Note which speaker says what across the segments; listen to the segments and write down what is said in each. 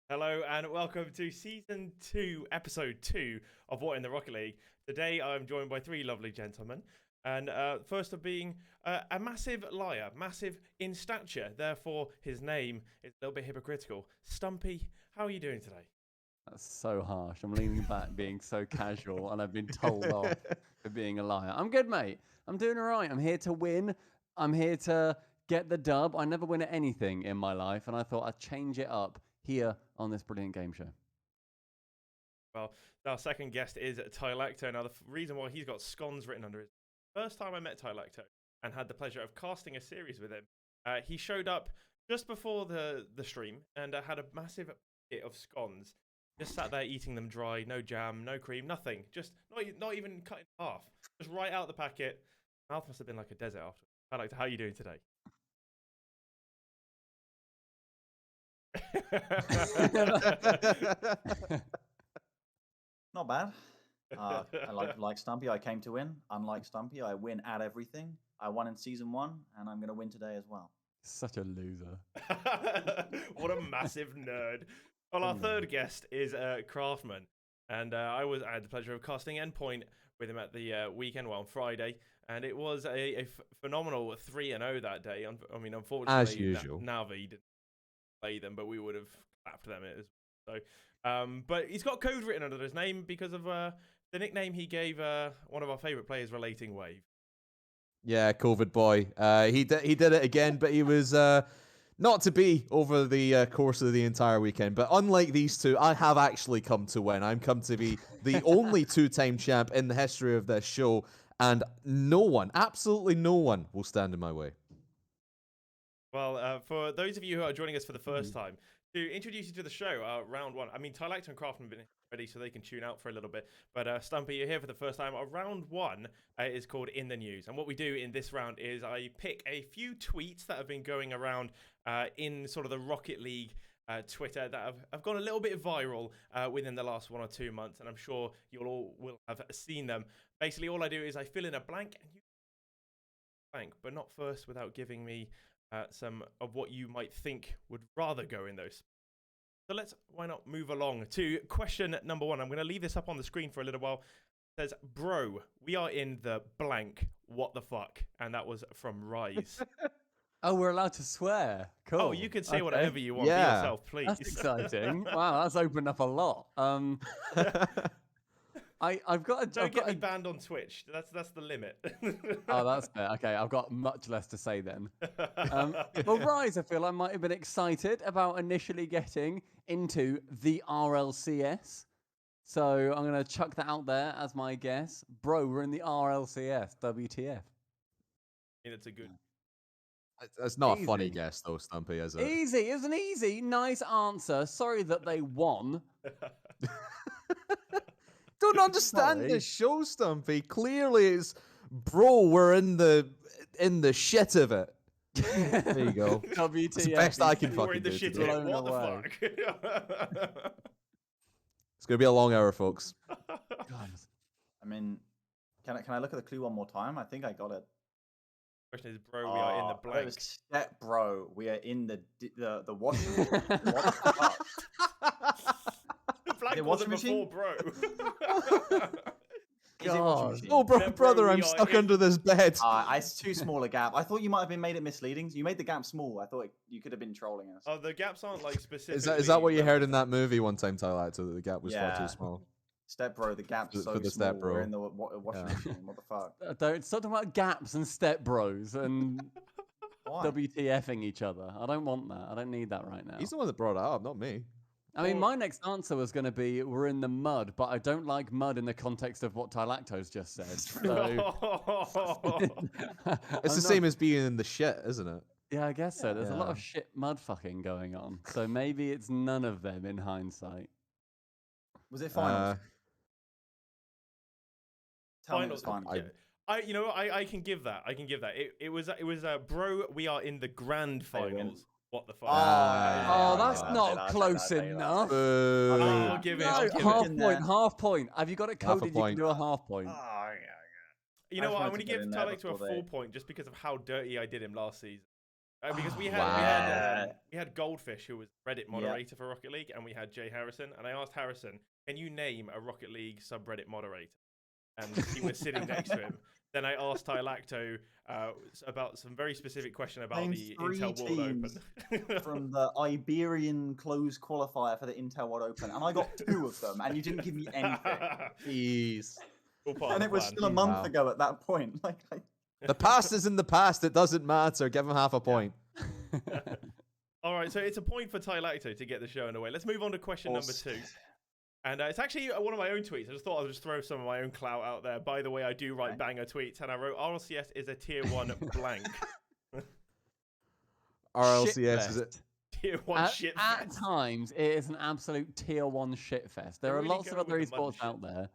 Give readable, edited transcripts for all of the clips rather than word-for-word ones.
Speaker 1: Hello and welcome to Season 2, Episode 2 of What in the Rocket League. Today I'm joined by three lovely gentlemen. And first of being a massive liar, massive in stature, therefore his name is a little bit hypocritical. Stumpy, how are you doing today?
Speaker 2: That's so harsh. I'm leaning back being so casual and I've been told off for being a liar. I'm good, mate. I'm doing all right. I'm here to win. I'm here to get the dub. I never win at anything in my life, and I thought I'd change it up here on this brilliant game show.
Speaker 1: Well, our second guest is Tylacto. Now, the reason why he's got scones written under his first time I met Tylacto and had the pleasure of casting a series with him, he showed up just before the stream and had a massive bit of scones. Just sat there eating them dry, no jam, no cream, nothing. Just not even cut in half. Just right out the packet. Mouth must have been like a desert after. Tylacto, how are you doing today?
Speaker 3: Not bad. I like Stumpy. I came to win. Unlike Stumpy, I win at everything. I won in Season 1, and I'm going to win today as well.
Speaker 2: Such a loser.
Speaker 1: What a massive nerd. Well, our third guest is Craftman. And I had the pleasure of casting Endpoint with him at the weekend, well, on Friday. And it was a phenomenal 3-0 that day. I mean, unfortunately,
Speaker 4: as usual,
Speaker 1: Navi didn't play them, but we would have clapped them. But he's got code written under his name because of the nickname he gave one of our favourite players, Relating Wave.
Speaker 4: Yeah, COVID boy. He did it again, but he was not to be over the course of the entire weekend. But unlike these two, I have actually come to win. I'm come to be the only two-time champ in the history of this show, and no one, absolutely no one, will stand in my way.
Speaker 1: Well, for those of you who are joining us for the first time, to introduce you to the show, round one. I mean, Tylacto and Craftman have been ready, so they can tune out for a little bit. But Stumpy, you're here for the first time. Round one is called In the News. And what we do in this round is I pick a few tweets that have been going around in sort of the Rocket League Twitter that have gone a little bit viral within the last 1 or 2 months. And I'm sure you all will have seen them. Basically, all I do is I fill in a blank, and you blank, but not first without giving me some of what you might think would rather go in those. So why not move along to question number one. I'm going to leave this up on the screen for a little while. It says, bro, we are in the blank. What the fuck? And that was from Rise.
Speaker 2: Oh, we're allowed to swear. Cool.
Speaker 1: Oh, you can say whatever you want.
Speaker 4: Yeah.
Speaker 1: Be yourself, please.
Speaker 2: That's exciting. Wow, that's opened up a lot. I've got a.
Speaker 1: Don't get me banned on Twitch. That's the limit.
Speaker 2: Oh, that's fair. Okay, I've got much less to say then. Well, Rise, I feel I might have been excited about initially getting into the RLCS. So I'm going to chuck that out there as my guess. Bro, we're in the RLCS. WTF.
Speaker 1: I mean, it's a good.
Speaker 4: That's not
Speaker 2: Easy.
Speaker 4: a funny guess, though, Stumpy, is it?
Speaker 2: Easy. It was an easy, nice answer. Sorry that they won.
Speaker 4: Don't understand
Speaker 2: Sorry.
Speaker 4: this show, Stumpy. Clearly, it's bro. We're in the shit of it. There you go.
Speaker 2: WTF.
Speaker 4: It's the best I can
Speaker 1: We're
Speaker 4: fucking
Speaker 1: in the
Speaker 4: do
Speaker 1: shit.
Speaker 4: today.
Speaker 1: What the
Speaker 2: Blown
Speaker 1: fuck?
Speaker 4: It's gonna be a long hour, folks.
Speaker 2: God.
Speaker 3: I mean, can I look at the clue one more time? I think I got it.
Speaker 1: Question is, bro, we are in the
Speaker 3: It
Speaker 1: blank.
Speaker 3: was step bro. We are in the washing machine. What the fuck?
Speaker 1: The blank
Speaker 3: The
Speaker 1: wasn't
Speaker 3: washing
Speaker 1: before,
Speaker 3: machine?
Speaker 1: bro.
Speaker 3: Is it washing
Speaker 2: God.
Speaker 3: machine?
Speaker 4: Oh,
Speaker 1: Yeah, bro,
Speaker 4: brother, I'm
Speaker 1: we are
Speaker 4: stuck
Speaker 1: in-
Speaker 4: under this bed.
Speaker 3: It's too small a gap. I thought you might have been made it misleading. You made the gap small. I thought you could have been trolling us.
Speaker 1: Oh, the gaps aren't like specific.
Speaker 4: Is that what you heard in that movie one time, Tylacto, that the gap was far
Speaker 3: Yeah.
Speaker 4: tue small?
Speaker 3: Step bro, the gap's
Speaker 4: For
Speaker 3: so
Speaker 4: the
Speaker 3: small.
Speaker 4: step bro.
Speaker 3: We're in the washing
Speaker 1: Yeah.
Speaker 3: machine. What the fuck?
Speaker 2: Don't stop talking about gaps and step bros and
Speaker 3: Why?
Speaker 2: WTFing each other. I don't want that. I don't need that right now.
Speaker 4: He's the one that brought it up, not me.
Speaker 2: I mean,
Speaker 1: Well-
Speaker 2: my next answer was going to be we're in the mud, but I don't like mud in the context of what Tylacto's just said. So
Speaker 4: It's the same as being in the shit, isn't it?
Speaker 2: Yeah, I guess so. There's a lot
Speaker 4: Yeah.
Speaker 2: of shit mud fucking going on. So maybe it's none of them in hindsight.
Speaker 3: Was it finals? Tell me it was
Speaker 1: Finals.
Speaker 3: finals.
Speaker 1: I can give that. I can give that. It was bro. We are in the grand
Speaker 3: They win.
Speaker 1: finals. What the fuck?
Speaker 2: Oh,
Speaker 3: yeah,
Speaker 2: that's
Speaker 3: yeah,
Speaker 2: not
Speaker 3: yeah,
Speaker 2: close
Speaker 3: yeah, yeah.
Speaker 2: enough.
Speaker 4: Boo.
Speaker 1: I'll give it.
Speaker 2: No,
Speaker 1: I'll give
Speaker 2: half
Speaker 1: it.
Speaker 2: point, half point. Have you got it
Speaker 4: Half a
Speaker 2: coded? You can
Speaker 4: point.
Speaker 2: do a half point.
Speaker 3: Oh, yeah.
Speaker 1: You
Speaker 3: I
Speaker 1: know
Speaker 3: just
Speaker 1: what? I'm
Speaker 3: wanted
Speaker 1: going to
Speaker 3: to
Speaker 1: give
Speaker 3: get in there
Speaker 1: Tylacto a
Speaker 3: before
Speaker 1: full
Speaker 3: they-
Speaker 1: point just because of how dirty I did him last season. Because we
Speaker 4: Wow.
Speaker 1: had Goldfish, who was Reddit moderator for Rocket League, and we had Jay Harrison. And I asked Harrison, "Can you name a Rocket League subreddit moderator?" And he was sitting next to him. Then I asked Tylacto about some very specific question about
Speaker 3: Name
Speaker 1: the
Speaker 3: 3
Speaker 1: Intel World
Speaker 3: teams
Speaker 1: Open.
Speaker 3: from the Iberian closed qualifier for the Intel World Open, and I got 2 of them, and you didn't give me anything.
Speaker 4: Jeez.
Speaker 1: All part of
Speaker 3: And
Speaker 1: the
Speaker 3: it was
Speaker 1: plan.
Speaker 3: still a month
Speaker 4: Wow.
Speaker 3: ago at that point. Like,
Speaker 4: The past is in the past. It doesn't matter. Give him half a point.
Speaker 1: All right, so it's a point for Tylacto to get the show underway. Let's move on to question number 2. And it's actually one of my own tweets. I just thought I'd just throw some of my own clout out there. By the way, I do write banger tweets, and I wrote RLCS is a tier 1 blank.
Speaker 4: RLCS is it?
Speaker 2: Shitfest.
Speaker 1: Tier 1 shit
Speaker 2: At
Speaker 1: fest.
Speaker 2: times, it is an absolute tier 1 shitfest. There
Speaker 1: They're
Speaker 2: are
Speaker 1: really
Speaker 2: lots of
Speaker 1: going
Speaker 2: other
Speaker 1: with the mud
Speaker 2: esports
Speaker 1: and
Speaker 2: out there,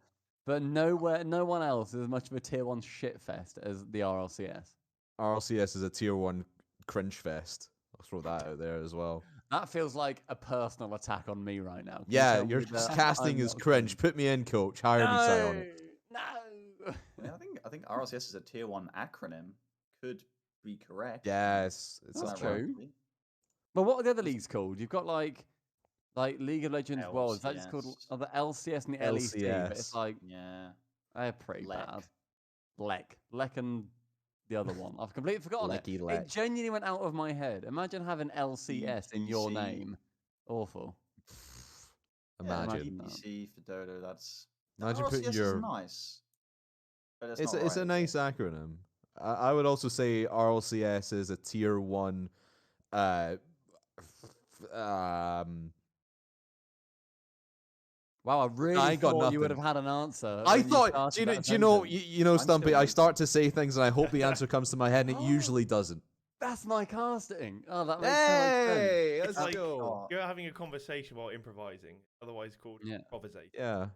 Speaker 2: but no one else is as much of a tier 1 shitfest as the RLCS.
Speaker 4: RLCS is a tier 1 cringe fest. I'll throw that out there as well.
Speaker 2: That feels like a personal attack on me right now. Can you
Speaker 4: Yeah,
Speaker 2: tell me
Speaker 4: you're
Speaker 2: that
Speaker 4: casting
Speaker 2: I'm
Speaker 4: as
Speaker 2: not
Speaker 4: cringe. Put me in, coach. Hire me, say on it.
Speaker 2: No.
Speaker 3: yeah, I think RLCS is a tier 1 acronym. Could be correct.
Speaker 4: Yes, it's
Speaker 2: That's
Speaker 3: Quite
Speaker 2: true.
Speaker 3: rightly.
Speaker 2: But what are the other leagues called? You've got like League of Legends World. Is that just called
Speaker 3: LCS.
Speaker 2: the LCS and the LEC? But it's
Speaker 4: LCS.
Speaker 2: like
Speaker 3: Yeah.
Speaker 2: they're pretty
Speaker 3: Lek.
Speaker 2: bad. Lek and the other one. I've completely forgotten
Speaker 4: Lecky
Speaker 2: it.
Speaker 4: Lek.
Speaker 2: It genuinely went out of my head. Imagine having LCS in your
Speaker 3: ETC.
Speaker 2: name. Awful.
Speaker 4: Imagine.
Speaker 3: GPC for Dodo. That's
Speaker 4: Imagine putting
Speaker 3: RLCS
Speaker 4: your.
Speaker 3: is nice. But
Speaker 4: It's
Speaker 3: not
Speaker 4: a, it's
Speaker 3: right,
Speaker 4: a
Speaker 3: is
Speaker 4: nice
Speaker 3: it?
Speaker 4: acronym. I would also say RLCS is a tier 1.
Speaker 2: Wow, I really
Speaker 4: I got
Speaker 2: thought you would
Speaker 4: nothing.
Speaker 2: have had an answer.
Speaker 4: I
Speaker 2: when
Speaker 4: thought,
Speaker 2: started
Speaker 4: do you know,
Speaker 2: that
Speaker 4: do you know,
Speaker 2: sentence.
Speaker 4: you know,
Speaker 3: I'm still
Speaker 4: Stumpy, I
Speaker 3: waiting.
Speaker 4: start to say things and I hope the answer comes to my head and it
Speaker 2: Oh.
Speaker 4: usually doesn't.
Speaker 2: That's my casting. Oh, that makes so much sense.
Speaker 4: Hey,
Speaker 1: It's
Speaker 4: let's
Speaker 1: like
Speaker 4: go.
Speaker 1: you're having a conversation while improvising, otherwise called
Speaker 2: Yeah.
Speaker 1: improvisation.
Speaker 4: Yeah.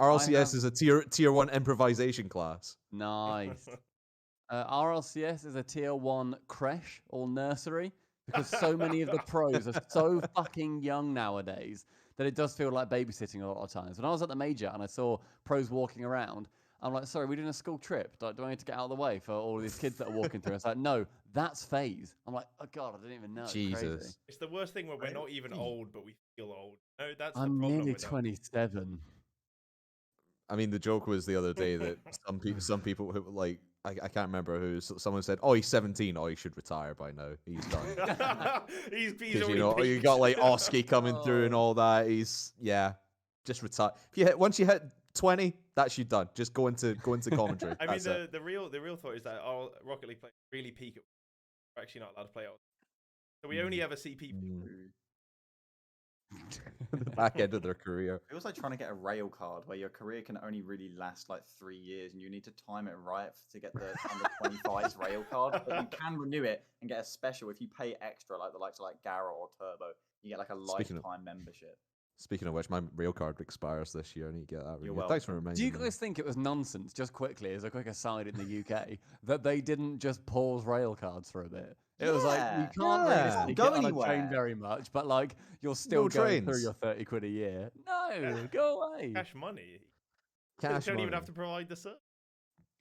Speaker 4: RLCS
Speaker 2: have-
Speaker 4: is a tier 1 improvisation class.
Speaker 2: Nice. RLCS is a tier 1 creche or nursery because so many of the pros are so fucking young nowadays that it does feel like babysitting a lot of times. When I was at the major and I saw pros walking around, I'm like, sorry, we're doing a school trip. Do I need to get out of the way for all of these kids that are walking through? It's like, no, that's FAZE. I'm like, oh God, I didn't even know. It's crazy.
Speaker 4: Jesus.
Speaker 1: It's the worst thing when we're not even old, but we feel old. No, that's the
Speaker 2: I'm
Speaker 1: problem
Speaker 2: nearly
Speaker 1: with that.
Speaker 2: 27.
Speaker 4: I mean, the joke was the other day that some people who like I can't remember who someone said, "Oh, he's 17. Oh, he should retire by now. He's done."
Speaker 1: he's
Speaker 4: Because
Speaker 1: already
Speaker 4: you know you
Speaker 1: peaked.
Speaker 4: got like Oski coming through and
Speaker 2: Oh.
Speaker 4: all that. Just retire. If you once you hit 20, that's you done. Just go into commentary.
Speaker 1: I mean,
Speaker 4: That's it.
Speaker 1: the real thought is that our Rocket League players really peak. We're actually not allowed to play out. So we only ever see people.
Speaker 4: The back end of their career.
Speaker 3: It feels like trying to get a rail card where your career can only really last like 3 years and you need to time it right to get the under 25s rail card. But you can renew it and get a special if you pay extra, like the likes of like Gara or Turbo. You get like a
Speaker 4: Speaking
Speaker 3: lifetime membership.
Speaker 4: Speaking of which, my rail card expires this year. I need to get that.
Speaker 3: You're
Speaker 4: renewed. Thanks for
Speaker 3: welcome.
Speaker 4: reminding
Speaker 2: Do you
Speaker 4: me.
Speaker 2: guys think it was nonsense, just quickly, as a quick aside in the UK, that they didn't just pause rail cards for a bit? It was like, you can't
Speaker 4: Yeah.
Speaker 2: really
Speaker 3: Go
Speaker 2: get on a train
Speaker 3: anywhere.
Speaker 2: very much, but like, you're still
Speaker 4: No
Speaker 2: going through
Speaker 4: trains.
Speaker 2: your 30 quid a year. No, go away.
Speaker 1: Cash money.
Speaker 4: Cash
Speaker 1: you don't
Speaker 4: money.
Speaker 1: even have to provide the service.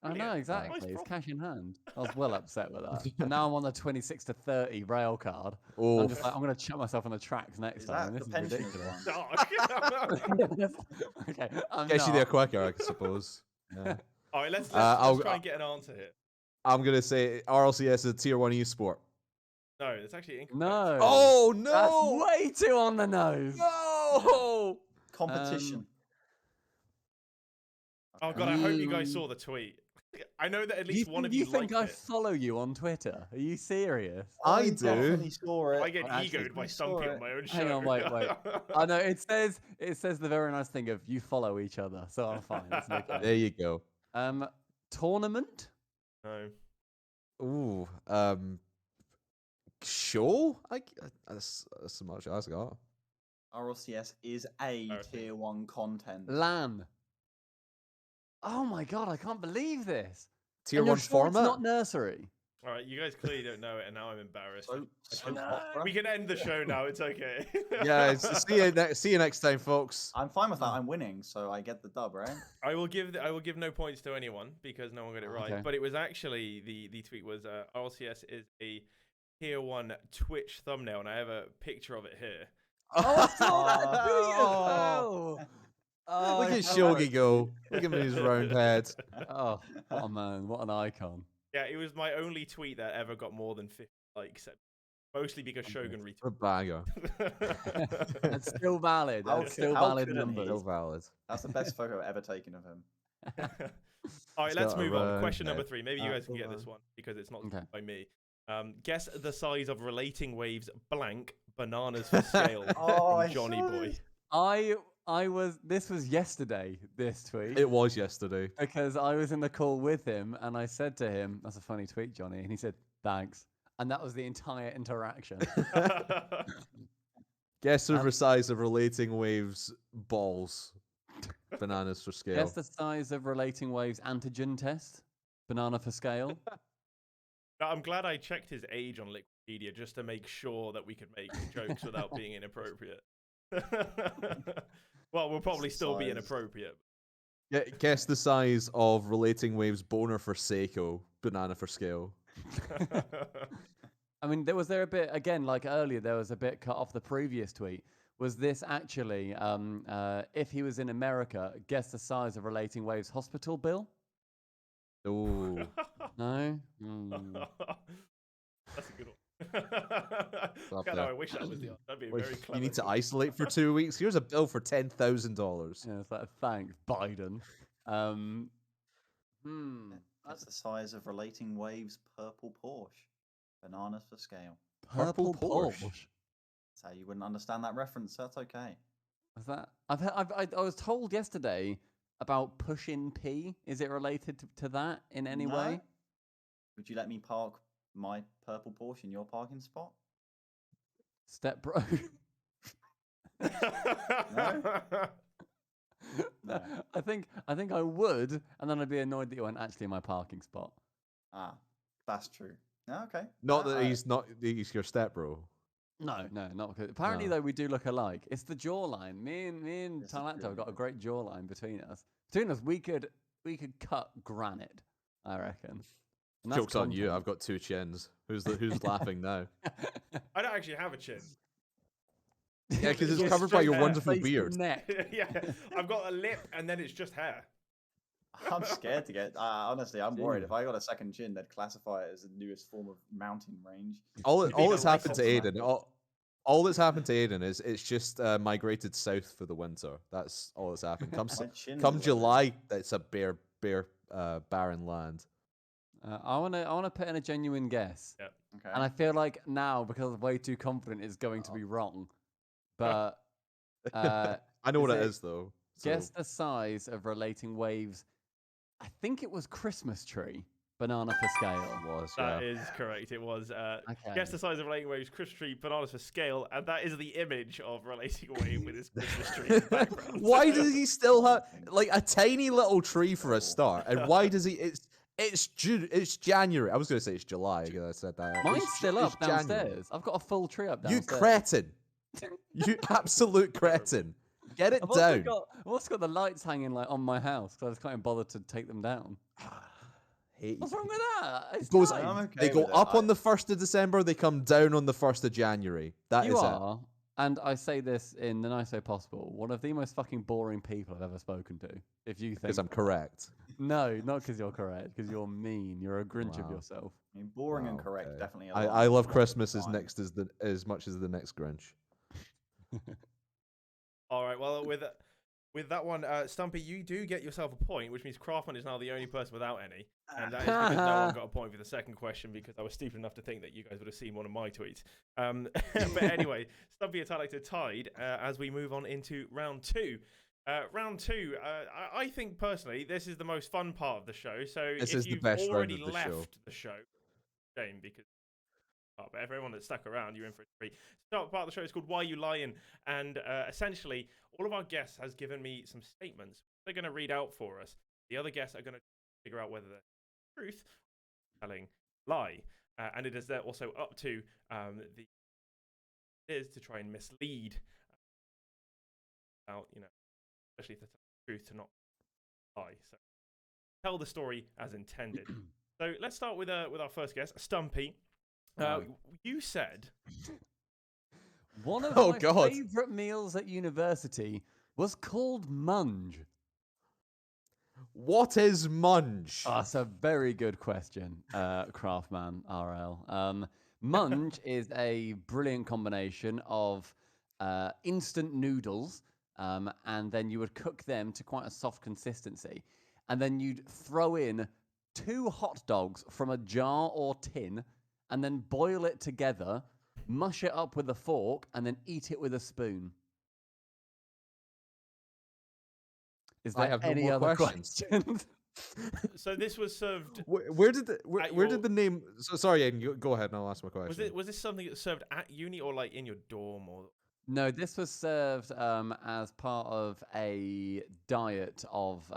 Speaker 2: I know,
Speaker 1: Brilliant.
Speaker 2: exactly.
Speaker 1: Nice
Speaker 2: It's
Speaker 1: profit.
Speaker 2: cash in hand. I was well upset with that. And now I'm on the 26 to 30 rail card.
Speaker 4: Oh,
Speaker 2: I'm just like, I'm going to chuck myself on the tracks next
Speaker 3: Is
Speaker 2: time.
Speaker 3: that
Speaker 2: This
Speaker 3: the
Speaker 2: is
Speaker 3: pensioners
Speaker 2: ridiculous.
Speaker 3: one?
Speaker 2: Okay, I'm
Speaker 4: gets you
Speaker 2: not.
Speaker 4: there quicker, I suppose. Yeah.
Speaker 1: All right, let's
Speaker 4: I'll-
Speaker 1: try and get an answer here.
Speaker 4: I'm gonna say RLCS is a tier 1 esport.
Speaker 1: No, that's actually incorrect.
Speaker 2: No.
Speaker 4: Oh no!
Speaker 2: That's way too on the nose.
Speaker 4: No!
Speaker 3: Competition.
Speaker 1: Oh god, I hope you guys saw the tweet. I know that at least one of you
Speaker 2: think
Speaker 1: liked
Speaker 2: I
Speaker 1: it.
Speaker 2: follow you on Twitter? Are you serious?
Speaker 4: I do.
Speaker 3: definitely saw it.
Speaker 1: I get
Speaker 3: Actually,
Speaker 1: egoed by
Speaker 3: I
Speaker 1: Stumpy
Speaker 3: saw
Speaker 1: on
Speaker 3: it.
Speaker 1: my own show.
Speaker 2: Hang on, wait. I know it says the very nice thing of you follow each other, so I'm fine. It's okay.
Speaker 4: There you go.
Speaker 2: Tournament?
Speaker 1: No.
Speaker 4: Ooh, show? That's as much as I got.
Speaker 3: RLCS is a
Speaker 1: Okay.
Speaker 3: tier 1 content.
Speaker 2: LAN. Oh my god, I can't believe this.
Speaker 4: Tier
Speaker 2: And you're
Speaker 4: 1
Speaker 2: sure
Speaker 4: format?
Speaker 2: It's not nursery.
Speaker 1: All right, you guys clearly don't know it, and now I'm embarrassed.
Speaker 3: So
Speaker 2: No.
Speaker 3: hot, bro.
Speaker 1: We can end the show now. It's okay.
Speaker 4: Yeah, see you next time, folks.
Speaker 3: I'm fine with that. I'm winning, so I get the dub, right?
Speaker 1: I will give no points to anyone because no one got it right.
Speaker 2: Okay.
Speaker 1: But it was actually the tweet was RLCS is a tier 1 Twitch thumbnail, and I have a picture of it here.
Speaker 2: Oh, I saw that tweet as
Speaker 3: Oh.
Speaker 2: well. Oh,
Speaker 4: Look
Speaker 2: I
Speaker 4: at
Speaker 2: saw
Speaker 4: Shogi
Speaker 2: it.
Speaker 4: go. Look at him with his round head.
Speaker 2: Oh, what a man. What an icon.
Speaker 1: Yeah, it was my only tweet that ever got more than 50 likes, mostly because Shogun
Speaker 4: A banger.
Speaker 1: retweeted.
Speaker 2: That's still valid.
Speaker 3: How
Speaker 2: That's
Speaker 3: cou-
Speaker 2: still
Speaker 3: how
Speaker 2: valid
Speaker 3: couldn't he?
Speaker 2: numbers.
Speaker 4: Still valid.
Speaker 3: That's the best photo I've ever taken of him.
Speaker 1: All right,
Speaker 4: He's
Speaker 1: let's
Speaker 4: got a
Speaker 1: move on.
Speaker 4: round
Speaker 1: Question number
Speaker 4: head.
Speaker 1: 3. Maybe you guys can get this one because it's not
Speaker 2: Okay.
Speaker 1: by me. Guess the size of relating waves blank bananas for scale
Speaker 3: Oh, I
Speaker 1: from Johnny
Speaker 3: saw
Speaker 1: Boy.
Speaker 3: this.
Speaker 2: This was yesterday, this tweet.
Speaker 4: It was yesterday.
Speaker 2: Because I was in the call with him and I said to him, "That's a funny tweet, Johnny." And he said, "Thanks." And that was the entire interaction.
Speaker 4: Guess the size of relating waves balls. Bananas for scale.
Speaker 2: Guess the size of relating waves antigen test. Banana for scale.
Speaker 1: Now, I'm glad I checked his age on Wikipedia just to make sure that we could make jokes without being inappropriate. Well, we'll probably still be
Speaker 3: Size.
Speaker 1: inappropriate.
Speaker 4: Guess the size of relating waves boner for Seiko. Banana for scale.
Speaker 2: I mean, was there a bit, again, like earlier, there was a bit cut off the previous tweet. Was this actually, if he was in America, guess the size of relating waves hospital bill?
Speaker 4: Oh.
Speaker 2: No? Hmm.
Speaker 1: That's a good one.
Speaker 4: Up
Speaker 1: God,
Speaker 4: there.
Speaker 1: I wish that was the answer. That'd be
Speaker 4: Wait,
Speaker 1: very clever.
Speaker 4: you need to isolate for 2 weeks. Here's a bill for $10,000.
Speaker 2: Yeah, it's like, thanks, Biden.
Speaker 3: That's the size of relating waves purple Porsche. Bananas for scale.
Speaker 4: Purple Porsche.
Speaker 3: That's how you wouldn't understand that reference. That's okay.
Speaker 2: Is that? I was told yesterday about push-in P. Is it related to that in any
Speaker 3: No?
Speaker 2: way?
Speaker 3: Would you let me park my purple Porsche in your parking spot?
Speaker 2: Step bro.
Speaker 3: No.
Speaker 2: I think I would, and then I'd be annoyed that you weren't actually in my parking spot.
Speaker 3: Ah, that's true. Okay.
Speaker 4: Not
Speaker 3: Ah,
Speaker 4: that he's your step bro.
Speaker 2: No, not because apparently
Speaker 4: No.
Speaker 2: though we do look alike. It's the jawline. Me and
Speaker 3: This is
Speaker 2: Tylacto have got a
Speaker 3: brilliant.
Speaker 2: great jawline between us. Between us, we could cut granite. I reckon. And that's
Speaker 4: Joke's on you.
Speaker 2: content.
Speaker 4: I've got 2 chins. Who's laughing now?
Speaker 1: I don't actually have a chin.
Speaker 4: Yeah, because it's
Speaker 1: Your
Speaker 4: covered by your
Speaker 1: straight
Speaker 4: wonderful
Speaker 2: Face and
Speaker 4: beard.
Speaker 2: neck.
Speaker 1: Yeah, I've got a lip and then it's just hair.
Speaker 3: I'm scared to get. Honestly, I'm worried.
Speaker 2: Gee.
Speaker 3: If I got a second chin, they'd classify it as the newest form of mountain range.
Speaker 4: All
Speaker 1: You'd be
Speaker 4: that's
Speaker 1: the
Speaker 4: happened to
Speaker 3: Ryford.
Speaker 4: Aiden. All that's happened to Aiden is it's just migrated south for the winter. That's all that's happened. Come
Speaker 3: My chin's
Speaker 4: come
Speaker 3: a little
Speaker 4: July, it's a bare barren land.
Speaker 2: I wanna put in a genuine guess.
Speaker 1: Yeah.
Speaker 3: Okay.
Speaker 2: And I feel like now, because I'm way too confident, it's going to be wrong. But
Speaker 4: I know what it
Speaker 2: it-
Speaker 4: is though. So
Speaker 2: guess the size of relating waves. I think it was Christmas tree. Banana for scale.
Speaker 4: it was,
Speaker 1: That
Speaker 4: yeah.
Speaker 1: is correct. It was.
Speaker 2: Okay.
Speaker 1: Guess the size of relating waves, Christmas tree, bananas for scale, and that is the image of relating wave with his Christmas tree in the background.
Speaker 4: Why does he still have like a tiny little tree for a start? And why does he? It's June. It's January. I was going to say it's July. I said that.
Speaker 2: Mine's
Speaker 4: It's
Speaker 2: still
Speaker 4: it's
Speaker 2: up
Speaker 4: January.
Speaker 2: downstairs. I've got a full tree up
Speaker 4: You
Speaker 2: downstairs.
Speaker 4: cretin. You absolute cretin. Get it
Speaker 2: I've
Speaker 4: down.
Speaker 2: also got the lights hanging like on my house because I just can't bother to take them down.
Speaker 4: Hate
Speaker 2: What's
Speaker 4: you.
Speaker 2: wrong with that? It's
Speaker 4: Goes,
Speaker 2: nice.
Speaker 3: I'm okay
Speaker 4: they go
Speaker 3: with it.
Speaker 4: up on the 1st of December, they come down on the 1st of January. That is
Speaker 2: You
Speaker 4: it.
Speaker 2: are, and I say this in the nicest way possible, one of the most fucking boring people I've ever spoken to. If you think
Speaker 4: Because I'm correct.
Speaker 2: no, not because you're correct, because you're mean. You're a Grinch of
Speaker 4: Wow.
Speaker 2: yourself.
Speaker 3: I mean, boring and
Speaker 4: Wow,
Speaker 3: correct,
Speaker 4: okay.
Speaker 3: definitely.
Speaker 4: I love
Speaker 3: align
Speaker 4: Christmas
Speaker 3: with mine.
Speaker 4: as much as the next Grinch.
Speaker 1: All right. Well, with that one, Stumpy, you do get yourself a point, which means Craftman is now the only person without any, and that is because no one got a point for the second question because I was stupid enough to think that you guys would have seen one of my tweets. But anyway, Stumpy and Tylacto tied as we move on into round 2. Round 2, I think personally this is the most fun part of the show. So
Speaker 4: This
Speaker 1: if
Speaker 4: is the
Speaker 1: you've
Speaker 4: best round
Speaker 1: already
Speaker 4: of the
Speaker 1: left
Speaker 4: show.
Speaker 1: the show, shame because. But everyone that's stuck around, you're in for a treat. Start part of the show is called Why You Lying, and essentially all of our guests has given me some statements they're going to read out for us. The other guests are going to figure out whether they're truth, telling, lie, and it is also up to the is to try and mislead out, especially if they're telling the truth to not lie. So tell the story as intended. So let's start with our first guest, Stumpy. You said
Speaker 2: one of
Speaker 4: Oh,
Speaker 2: my
Speaker 4: God.
Speaker 2: favorite meals at university was called munge.
Speaker 4: What is munge?
Speaker 2: Oh, that's a very good question, Craftman RL. Munge is a brilliant combination of instant noodles, and then you would cook them to quite a soft consistency, and then you'd throw in 2 hot dogs from a jar or tin, and then boil it together, mush it up with a fork, and then eat it with a spoon. Is
Speaker 4: I
Speaker 2: there
Speaker 4: have no
Speaker 2: any
Speaker 4: more
Speaker 2: other
Speaker 4: questions.
Speaker 2: questions?
Speaker 1: so. This was served.
Speaker 4: Where did
Speaker 1: your-
Speaker 4: did the name? So, sorry, Aidan, go ahead and I'll ask my question.
Speaker 1: Was this something that was served at uni or like in your dorm or?
Speaker 2: No, this was served as part of a diet of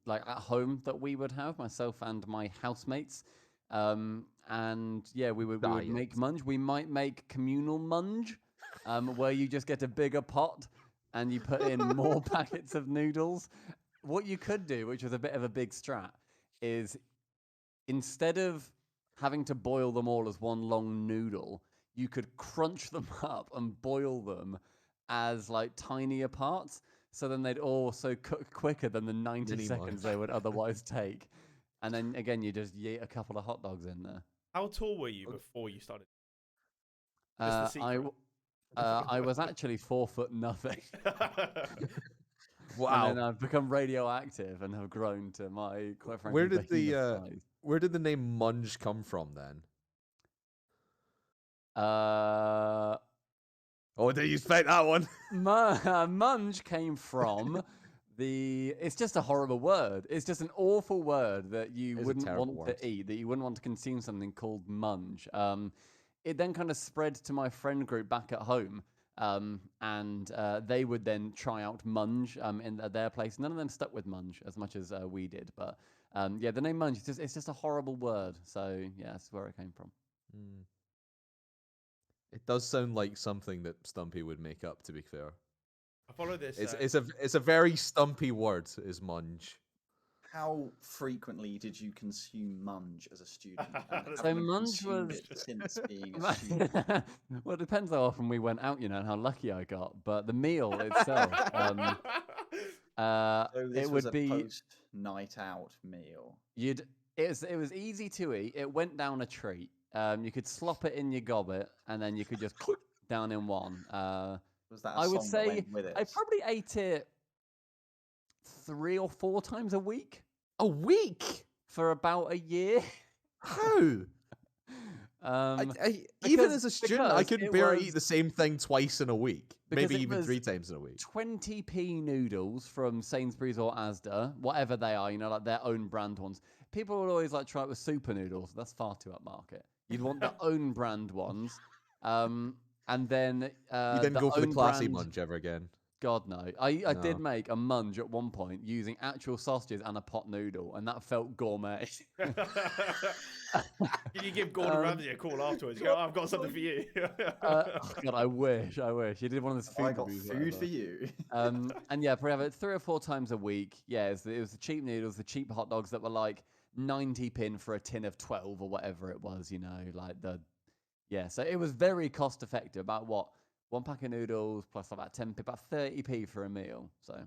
Speaker 2: like at home that we would have, myself and my housemates. And yeah, we would make munge. We might make communal munge, where you just get a bigger pot and you put in more packets of noodles. What you could do, which was a bit of a big strat, is instead of having to boil them all as one long noodle, you could crunch them up and boil them as like tinier parts. So then they'd also cook quicker than the 90
Speaker 4: Mini
Speaker 2: seconds
Speaker 4: munch.
Speaker 2: they would otherwise take. And then again, you just yeet a couple of hot dogs in there.
Speaker 1: How tall were you before you started?
Speaker 2: I,
Speaker 1: Just the secret.
Speaker 2: I was actually 4 foot nothing.
Speaker 4: Wow.
Speaker 2: And then I've become radioactive and have grown to my, quite frankly,
Speaker 4: Where did the
Speaker 2: behemoth size.
Speaker 4: where did the name munge come from then? Oh, did you expect that one?
Speaker 2: Munge came from it's just a horrible word. It's just an awful word that you
Speaker 4: It's a
Speaker 2: wouldn't
Speaker 4: terrible
Speaker 2: want
Speaker 4: word.
Speaker 2: to eat, that you wouldn't want to consume something called munge. It then kind of spread to my friend group back at home. And they would then try out munge in their place. None of them stuck with munge as much as we did. But yeah, the name munge, it's just a horrible word. So yeah, that's where it came from.
Speaker 4: It does sound like something that Stumpy would make up, to be fair.
Speaker 1: I follow this.
Speaker 4: It's a very Stumpy word, is munge.
Speaker 3: How frequently did you consume munge as a student? And
Speaker 1: So
Speaker 3: have you
Speaker 2: munge
Speaker 3: consumed
Speaker 2: was-
Speaker 3: it since being a student.
Speaker 2: Well, it depends how often we went out, and how lucky I got. But the meal itself,
Speaker 3: So this
Speaker 2: it
Speaker 3: was
Speaker 2: would
Speaker 3: a
Speaker 2: be
Speaker 3: post-night out meal.
Speaker 2: it was easy to eat. It went down a treat. You could slop it in your gobbet, and then you could just down in one.
Speaker 3: Was that a
Speaker 2: I would
Speaker 3: song that
Speaker 2: say
Speaker 3: went with it?
Speaker 2: I probably ate it 3 or 4 times a week
Speaker 4: A week?
Speaker 2: for about a year.
Speaker 4: How? Even
Speaker 2: because-
Speaker 4: as a student, I
Speaker 2: because
Speaker 4: could
Speaker 2: it
Speaker 4: barely
Speaker 2: was-
Speaker 4: eat the same thing twice in a week.
Speaker 2: Because
Speaker 4: Maybe
Speaker 2: it
Speaker 4: even
Speaker 2: was
Speaker 4: 3 times in a week.
Speaker 2: 20p noodles from Sainsbury's or Asda, whatever they are, like their own brand ones. People would always like try it with super noodles. That's far too upmarket. You'd want the own brand ones, and then
Speaker 4: You didn't go for the
Speaker 2: own
Speaker 4: classy
Speaker 2: brand-
Speaker 4: munch ever again.
Speaker 2: God no. I did
Speaker 4: No.
Speaker 2: make a munge at one point using actual sausages and a pot noodle, and that felt gourmet.
Speaker 1: Can you give Gordon Ramsay a call afterwards? You go, I've got something for you.
Speaker 2: God, I wish. You did one of those food
Speaker 3: I got
Speaker 2: reviews,
Speaker 3: food
Speaker 2: whatever.
Speaker 3: for you.
Speaker 2: And yeah, probably 3 or 4 times a week. Yeah, it was the cheap noodles, the cheap hot dogs that were like 90p for a tin of 12 or whatever it was, so it was very cost effective. About what? 1 pack of noodles plus about 10p, about 30p for a meal. So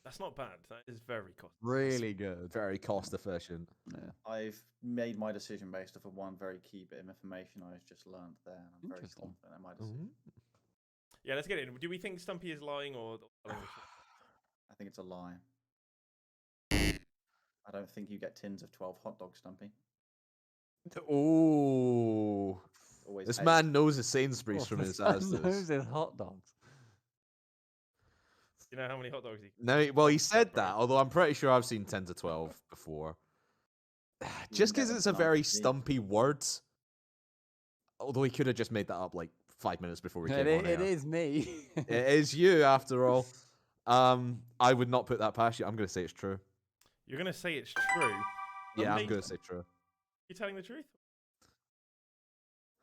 Speaker 1: That's not bad. That is very costly.
Speaker 2: really good.
Speaker 4: Very cost efficient.
Speaker 2: Yeah.
Speaker 3: I've made my decision based off of one very key bit of information I just learned there. And I'm very
Speaker 2: Interesting.
Speaker 3: confident in my decision.
Speaker 1: Yeah, let's get in. Do we think Stumpy is lying or telling the truth?
Speaker 3: I think it's a lie. I don't think you get tins of 12 hot dogs, Stumpy.
Speaker 4: Oh,
Speaker 3: Always
Speaker 4: this
Speaker 3: eight.
Speaker 4: man knows his Sainsbury's from his
Speaker 2: Those
Speaker 4: Asda's.
Speaker 2: is hot dogs.
Speaker 1: You know how many hot dogs he
Speaker 4: No, well, he said that, although I'm pretty sure I've seen 10 to 12 before. Just because
Speaker 3: never
Speaker 4: it's a
Speaker 3: done
Speaker 4: very
Speaker 3: it.
Speaker 4: stumpy word. Although he could have just made that up like 5 minutes before we came on
Speaker 2: It
Speaker 4: air.
Speaker 2: is me.
Speaker 4: It is you, after all. I would not put that past you. I'm going to say it's true.
Speaker 1: You're going to say it's true.
Speaker 4: Yeah, I'm
Speaker 1: Amazing.
Speaker 4: going to say true.
Speaker 1: You telling the truth?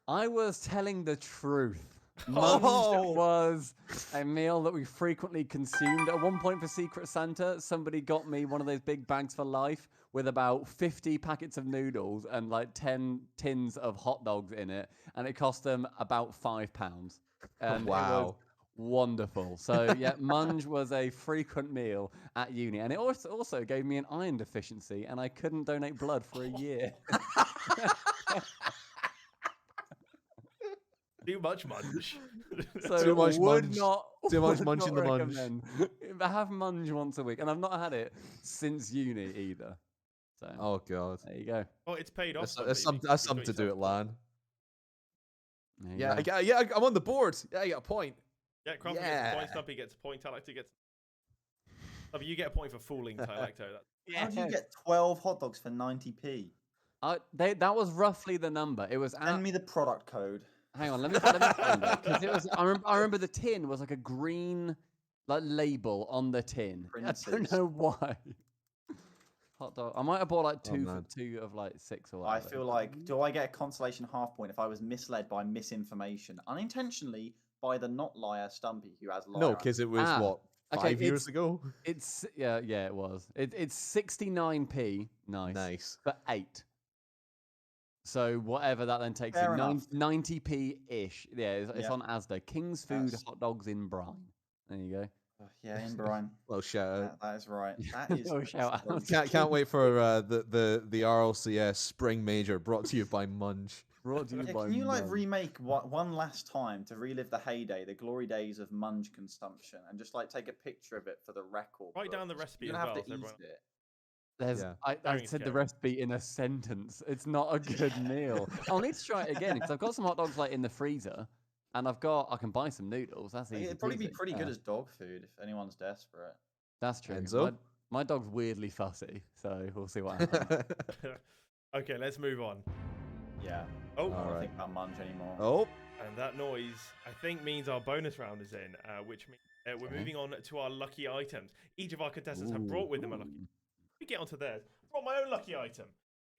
Speaker 2: I was telling the truth.
Speaker 4: Oh!
Speaker 2: Munch was a meal that we frequently consumed. At one point for Secret Santa, somebody got me one of those big bags for life with about 50 packets of noodles and like 10 tins of hot dogs in it, and it cost them about £5. And it was
Speaker 4: Wow.
Speaker 2: wonderful. So yeah, munge was a frequent meal at uni, and it also gave me an iron deficiency, and I couldn't donate blood for a year.
Speaker 1: Too much munch.
Speaker 2: So
Speaker 4: Too much
Speaker 2: would
Speaker 4: munch.
Speaker 2: not
Speaker 4: Too much
Speaker 2: would
Speaker 4: munch
Speaker 2: not
Speaker 4: in the munch.
Speaker 2: recommend. I have munge once a week, and I've not had it since uni either. So
Speaker 4: Oh god.
Speaker 2: there you go.
Speaker 1: Oh, it's paid off.
Speaker 4: That's
Speaker 1: Stumpy,
Speaker 4: that's
Speaker 1: because
Speaker 4: something
Speaker 1: you
Speaker 4: to do
Speaker 1: got
Speaker 4: at LAN.
Speaker 2: There you
Speaker 4: Yeah,
Speaker 2: go.
Speaker 4: yeah, I'm on the board. Yeah, I got a point.
Speaker 1: Yeah, Craftman gets a
Speaker 4: Yeah.
Speaker 1: point. Stumpy gets a point. Tylacto gets. Stumpy, you get a point for fooling Tylacto.
Speaker 3: How do you get 12 hot dogs for 90p?
Speaker 2: That was roughly the number. It was.
Speaker 3: Send me the product code.
Speaker 2: Hang on, let me find it, because it was. I remember the tin was like a green, like label on the tin. I don't
Speaker 3: Princes.
Speaker 2: know why. Hot dog. I might have bought like two
Speaker 4: man.
Speaker 2: for 2 of like 6 or
Speaker 3: I
Speaker 2: whatever.
Speaker 3: feel like, do I get a consolation half point if I was misled by misinformation, unintentionally by the not liar Stumpy, who has liar?
Speaker 4: No, because it was what,
Speaker 2: okay,
Speaker 4: 5 years ago?
Speaker 2: It's yeah, it was. It's 69p. Nice.
Speaker 4: Nice.
Speaker 2: For 8. So whatever that then takes
Speaker 3: Fair
Speaker 2: you,
Speaker 3: enough.
Speaker 2: 90p ish. Yeah, it's
Speaker 3: Yeah.
Speaker 2: on Asda. King's Food
Speaker 3: That's-
Speaker 2: hot dogs in brine. There you go.
Speaker 3: Yeah, in Brian.
Speaker 4: Well, shout out.
Speaker 3: That is right. That is.
Speaker 2: Oh, shout out.
Speaker 4: Can't wait for the RLCS Spring Major brought to you by Munch.
Speaker 2: Brought to you
Speaker 3: Yeah,
Speaker 2: by
Speaker 3: can you like
Speaker 2: Mum.
Speaker 3: remake one last time to relive the heyday, the glory days of munch consumption, and just like take a picture of it for the record?
Speaker 1: Write down the
Speaker 3: books?
Speaker 1: recipe
Speaker 3: You're
Speaker 1: as
Speaker 3: gonna
Speaker 1: well,
Speaker 3: have to
Speaker 1: so
Speaker 3: eat
Speaker 1: everyone-
Speaker 3: it.
Speaker 2: There's,
Speaker 4: Yeah.
Speaker 2: I
Speaker 1: Very
Speaker 2: said the
Speaker 1: scary.
Speaker 2: recipe in a sentence. It's not a good meal. I'll need to try it again because I've got some hot dogs like in the freezer, and I can buy some noodles. That's easy.
Speaker 3: It'd probably be
Speaker 2: peasy.
Speaker 3: pretty good
Speaker 2: Yeah,
Speaker 3: as dog food if anyone's desperate.
Speaker 2: that's true.
Speaker 4: Enzo?
Speaker 2: My dog's weirdly fussy, so we'll see what happens.
Speaker 1: Okay, let's move on.
Speaker 3: Yeah.
Speaker 1: Oh,
Speaker 3: I don't
Speaker 4: Alright.
Speaker 3: think about munch anymore.
Speaker 4: Oh,
Speaker 1: and that noise, I think, means our bonus round is in, which means we're
Speaker 2: Okay.
Speaker 1: moving on to our lucky items. Each of our contestants have
Speaker 2: Ooh.
Speaker 1: brought with them a lucky. Let me get onto theirs. I brought my own lucky item.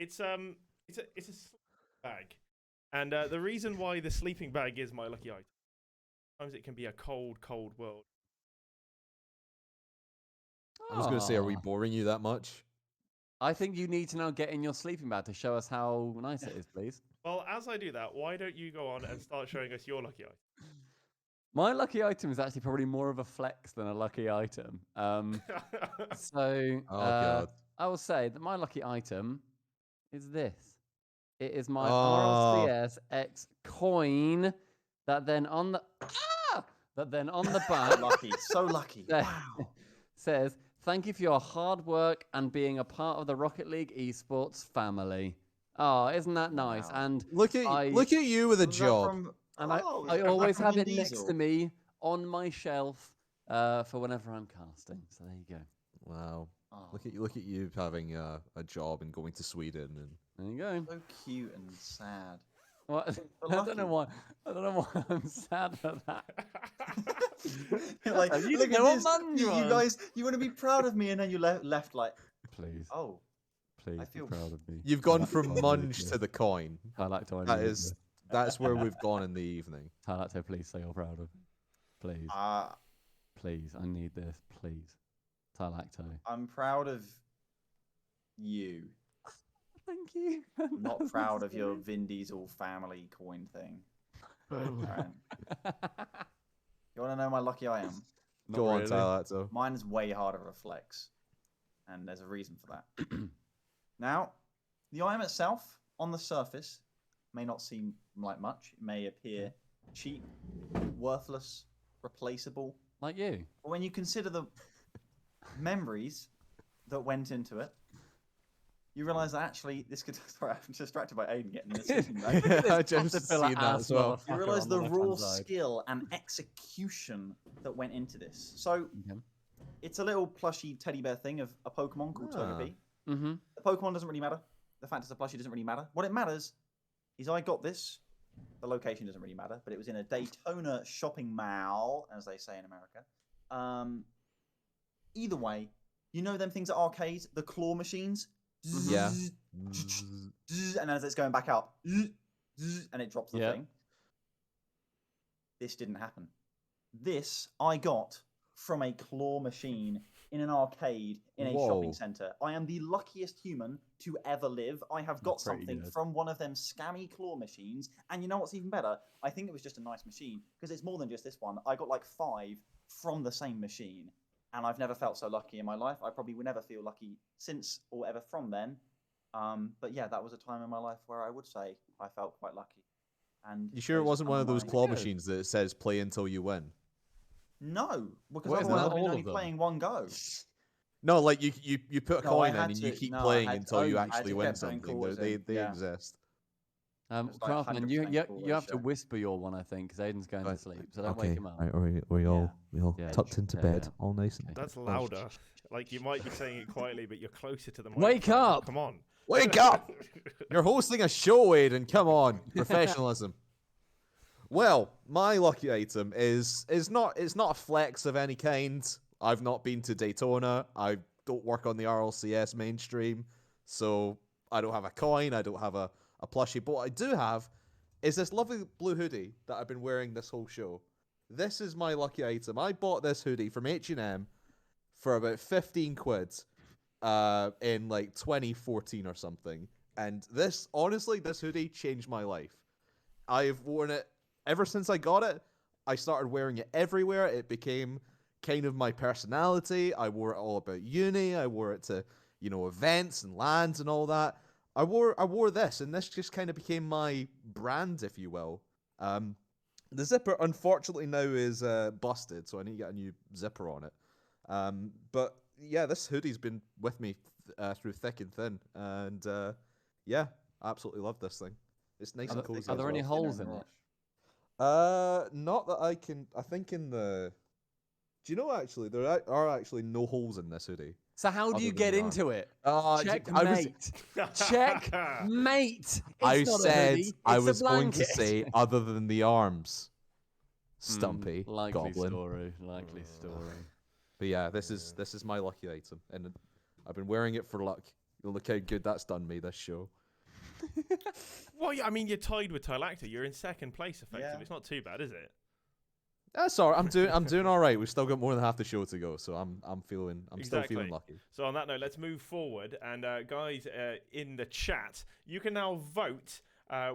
Speaker 1: It's a sleeping bag, and the reason why the sleeping bag is my lucky item. Sometimes it can be a cold, cold world.
Speaker 4: I was going to say, are we
Speaker 2: Aw.
Speaker 4: boring you that much?
Speaker 2: I think you need to now get in your sleeping bag to show us how nice it is, please.
Speaker 1: Well, as I do that, why don't you go on and start showing us your lucky item?
Speaker 2: My lucky item is actually probably more of a flex than a lucky item. So
Speaker 4: Oh, God.
Speaker 2: I will say that my lucky item is this. It is my
Speaker 4: Oh.
Speaker 2: RLCS X coin that then on the back
Speaker 3: Lucky, so lucky.
Speaker 2: There.
Speaker 3: Wow.
Speaker 2: says, "Thank you for your hard work and being a part of the Rocket League esports family." Oh, isn't that nice?
Speaker 3: Wow.
Speaker 2: And
Speaker 4: Look at you with a
Speaker 3: Was that
Speaker 4: job.
Speaker 3: from-
Speaker 2: And
Speaker 3: Oh,
Speaker 2: I
Speaker 3: is that
Speaker 2: always
Speaker 3: from
Speaker 2: have
Speaker 3: Vin
Speaker 2: it next to
Speaker 3: Diesel?
Speaker 2: me on my shelf for whenever I'm casting. So there you go.
Speaker 4: Wow.
Speaker 3: Oh,
Speaker 4: Look at you having a job and going to Sweden and
Speaker 2: There you go.
Speaker 3: so cute and sad.
Speaker 2: What?
Speaker 3: But
Speaker 2: I don't know
Speaker 3: lucky.
Speaker 2: why. I don't know why I'm sad at that.
Speaker 3: You're like,
Speaker 2: You
Speaker 3: look
Speaker 2: didn't
Speaker 3: at
Speaker 2: know what
Speaker 3: this.
Speaker 2: munch
Speaker 3: You
Speaker 2: was."
Speaker 3: guys, you want to be proud of me, and then you left like,
Speaker 2: Please,
Speaker 3: oh,
Speaker 2: please
Speaker 3: I
Speaker 2: be
Speaker 3: feel-
Speaker 2: proud of me.
Speaker 4: you've gone
Speaker 2: Tylacto,
Speaker 4: from
Speaker 2: I need
Speaker 4: munch
Speaker 2: this.
Speaker 4: to the coin.
Speaker 2: Tylacto, I
Speaker 4: That
Speaker 2: need
Speaker 4: is
Speaker 2: this.
Speaker 4: that's where we've gone in the evening.
Speaker 2: Tylacto, please say you're proud of me. Please, please, I need this. Please, Tylacto.
Speaker 3: I'm proud of you.
Speaker 2: Thank you.
Speaker 3: Not
Speaker 2: That was
Speaker 3: proud of your
Speaker 2: necessary.
Speaker 3: Vin Diesel family coin thing. Alright. You want to know my lucky I am?
Speaker 2: Not
Speaker 4: Go on,
Speaker 2: really.
Speaker 4: Tylacto.
Speaker 3: Mine's way harder to flex, and there's a reason for that. Now, the item itself, on the surface, may not seem like much. It may appear cheap, worthless, replaceable.
Speaker 2: Like you.
Speaker 3: But when you consider the memories that went into it, you realise that actually this could. Sorry, I'm distracted by Aiden getting this.
Speaker 4: I just seen that as well.
Speaker 3: You realise the raw skill and execution that went into this. So it's a little plushy teddy bear thing of a Pokemon called Togepi.
Speaker 2: Mm-hmm.
Speaker 3: The Pokemon doesn't really matter. The fact it's a plushie doesn't really matter. What it matters is I got this. The location doesn't really matter, but it was in a Daytona shopping mall, as they say in America. Either way, you know them things at arcades, the claw machines?
Speaker 4: Yeah.
Speaker 3: And as it's going back up, and it drops the thing. This didn't happen. This I got from a claw machine in an arcade in a
Speaker 4: Whoa.
Speaker 3: shopping centre. I am the luckiest human to ever live. I have got
Speaker 2: That's pretty
Speaker 3: something
Speaker 2: good.
Speaker 3: from one of them scammy claw machines. And you know what's even better? I think it was just a nice machine because it's more than just this one. I got like 5 from the same machine. And I've never felt so lucky in my life. I probably will never feel lucky since or ever from then. But yeah, that was a time in my life where I would say I felt quite lucky. And
Speaker 4: You sure it
Speaker 3: those
Speaker 4: wasn't one of those claw
Speaker 3: underlying-
Speaker 4: machines that says play until you win?
Speaker 3: No, because
Speaker 2: Where's
Speaker 3: otherwise
Speaker 2: that
Speaker 3: I've been
Speaker 2: all
Speaker 3: only
Speaker 2: of them?
Speaker 3: playing one go.
Speaker 4: No, like you put a
Speaker 3: No, I
Speaker 4: coin in
Speaker 3: had
Speaker 4: and you
Speaker 3: to-
Speaker 4: keep
Speaker 3: no, I
Speaker 4: playing
Speaker 3: had-
Speaker 4: until you
Speaker 3: I had to
Speaker 4: actually
Speaker 3: keep
Speaker 4: win
Speaker 3: putting
Speaker 4: something.
Speaker 3: claws
Speaker 4: They
Speaker 3: in,
Speaker 4: they
Speaker 3: yeah.
Speaker 4: exist.
Speaker 3: It's like
Speaker 2: Craftman,
Speaker 3: 100%
Speaker 2: you have to
Speaker 3: ratio.
Speaker 2: whisper your one, I think, because Aiden's going to sleep. So don't wake him up.
Speaker 4: Right, we
Speaker 3: Yeah.
Speaker 4: all
Speaker 2: Yeah.
Speaker 4: tucked into
Speaker 2: Yeah,
Speaker 4: bed,
Speaker 2: yeah.
Speaker 4: all nice and.
Speaker 1: That's
Speaker 4: Oh,
Speaker 1: louder. Like you might be saying it quietly, but you're closer to the mic.
Speaker 2: Wake up!
Speaker 1: Come on.
Speaker 4: Wake up! You're hosting a show, Aiden. Come on, professionalism. Well, my lucky item is not a flex of any kind. I've not been to Daytona. I don't work on the RLCS mainstream, so I don't have a coin. I don't have a plushie. But what I do have is this lovely blue hoodie that I've been wearing this whole show. This is my lucky item. I bought this hoodie from H&M for about 15 quid in like 2014 or something. And this hoodie changed my life. I've worn it ever since I got it. I started wearing it everywhere. It became kind of my personality. I wore it all about uni. I wore it to, events and lands and all that. I wore this, and this just kind of became my brand, if you will. The zipper, unfortunately, now is busted, so I need to get a new zipper on it. But yeah, this hoodie's been with me through thick and thin, and yeah, I absolutely love this thing. It's nice and cozy.
Speaker 2: Are there
Speaker 3: as
Speaker 2: any
Speaker 3: well, so you
Speaker 2: holes
Speaker 3: don't
Speaker 2: in it?
Speaker 3: rush.
Speaker 4: Not that I can. I think in the. Do you know actually there are actually no holes in this hoodie?
Speaker 2: So how do
Speaker 4: Other
Speaker 2: you
Speaker 4: than
Speaker 2: get
Speaker 4: the arm.
Speaker 2: into it?
Speaker 4: I was.
Speaker 2: Checkmate. Checkmate.
Speaker 4: I
Speaker 2: It's not a
Speaker 4: said
Speaker 2: hoodie,
Speaker 4: I
Speaker 2: it's a
Speaker 4: was going to
Speaker 2: blanket.
Speaker 4: say other than the arms. Stumpy,
Speaker 2: Likely
Speaker 4: goblin.
Speaker 2: story. Likely story.
Speaker 4: But yeah, this is my lucky item, and I've been wearing it for luck. Look how good that's done me this show.
Speaker 1: Well, yeah, I mean, you're tied with Tylacto. You're in second place, effectively.
Speaker 3: Yeah.
Speaker 1: It's not too bad, is it?
Speaker 4: That's all right. I'm doing all right. We've still got more than half the show to go, so I'm still
Speaker 1: Exactly.
Speaker 4: feeling lucky.
Speaker 1: So on that note, let's move forward. And guys, in the chat, you can now vote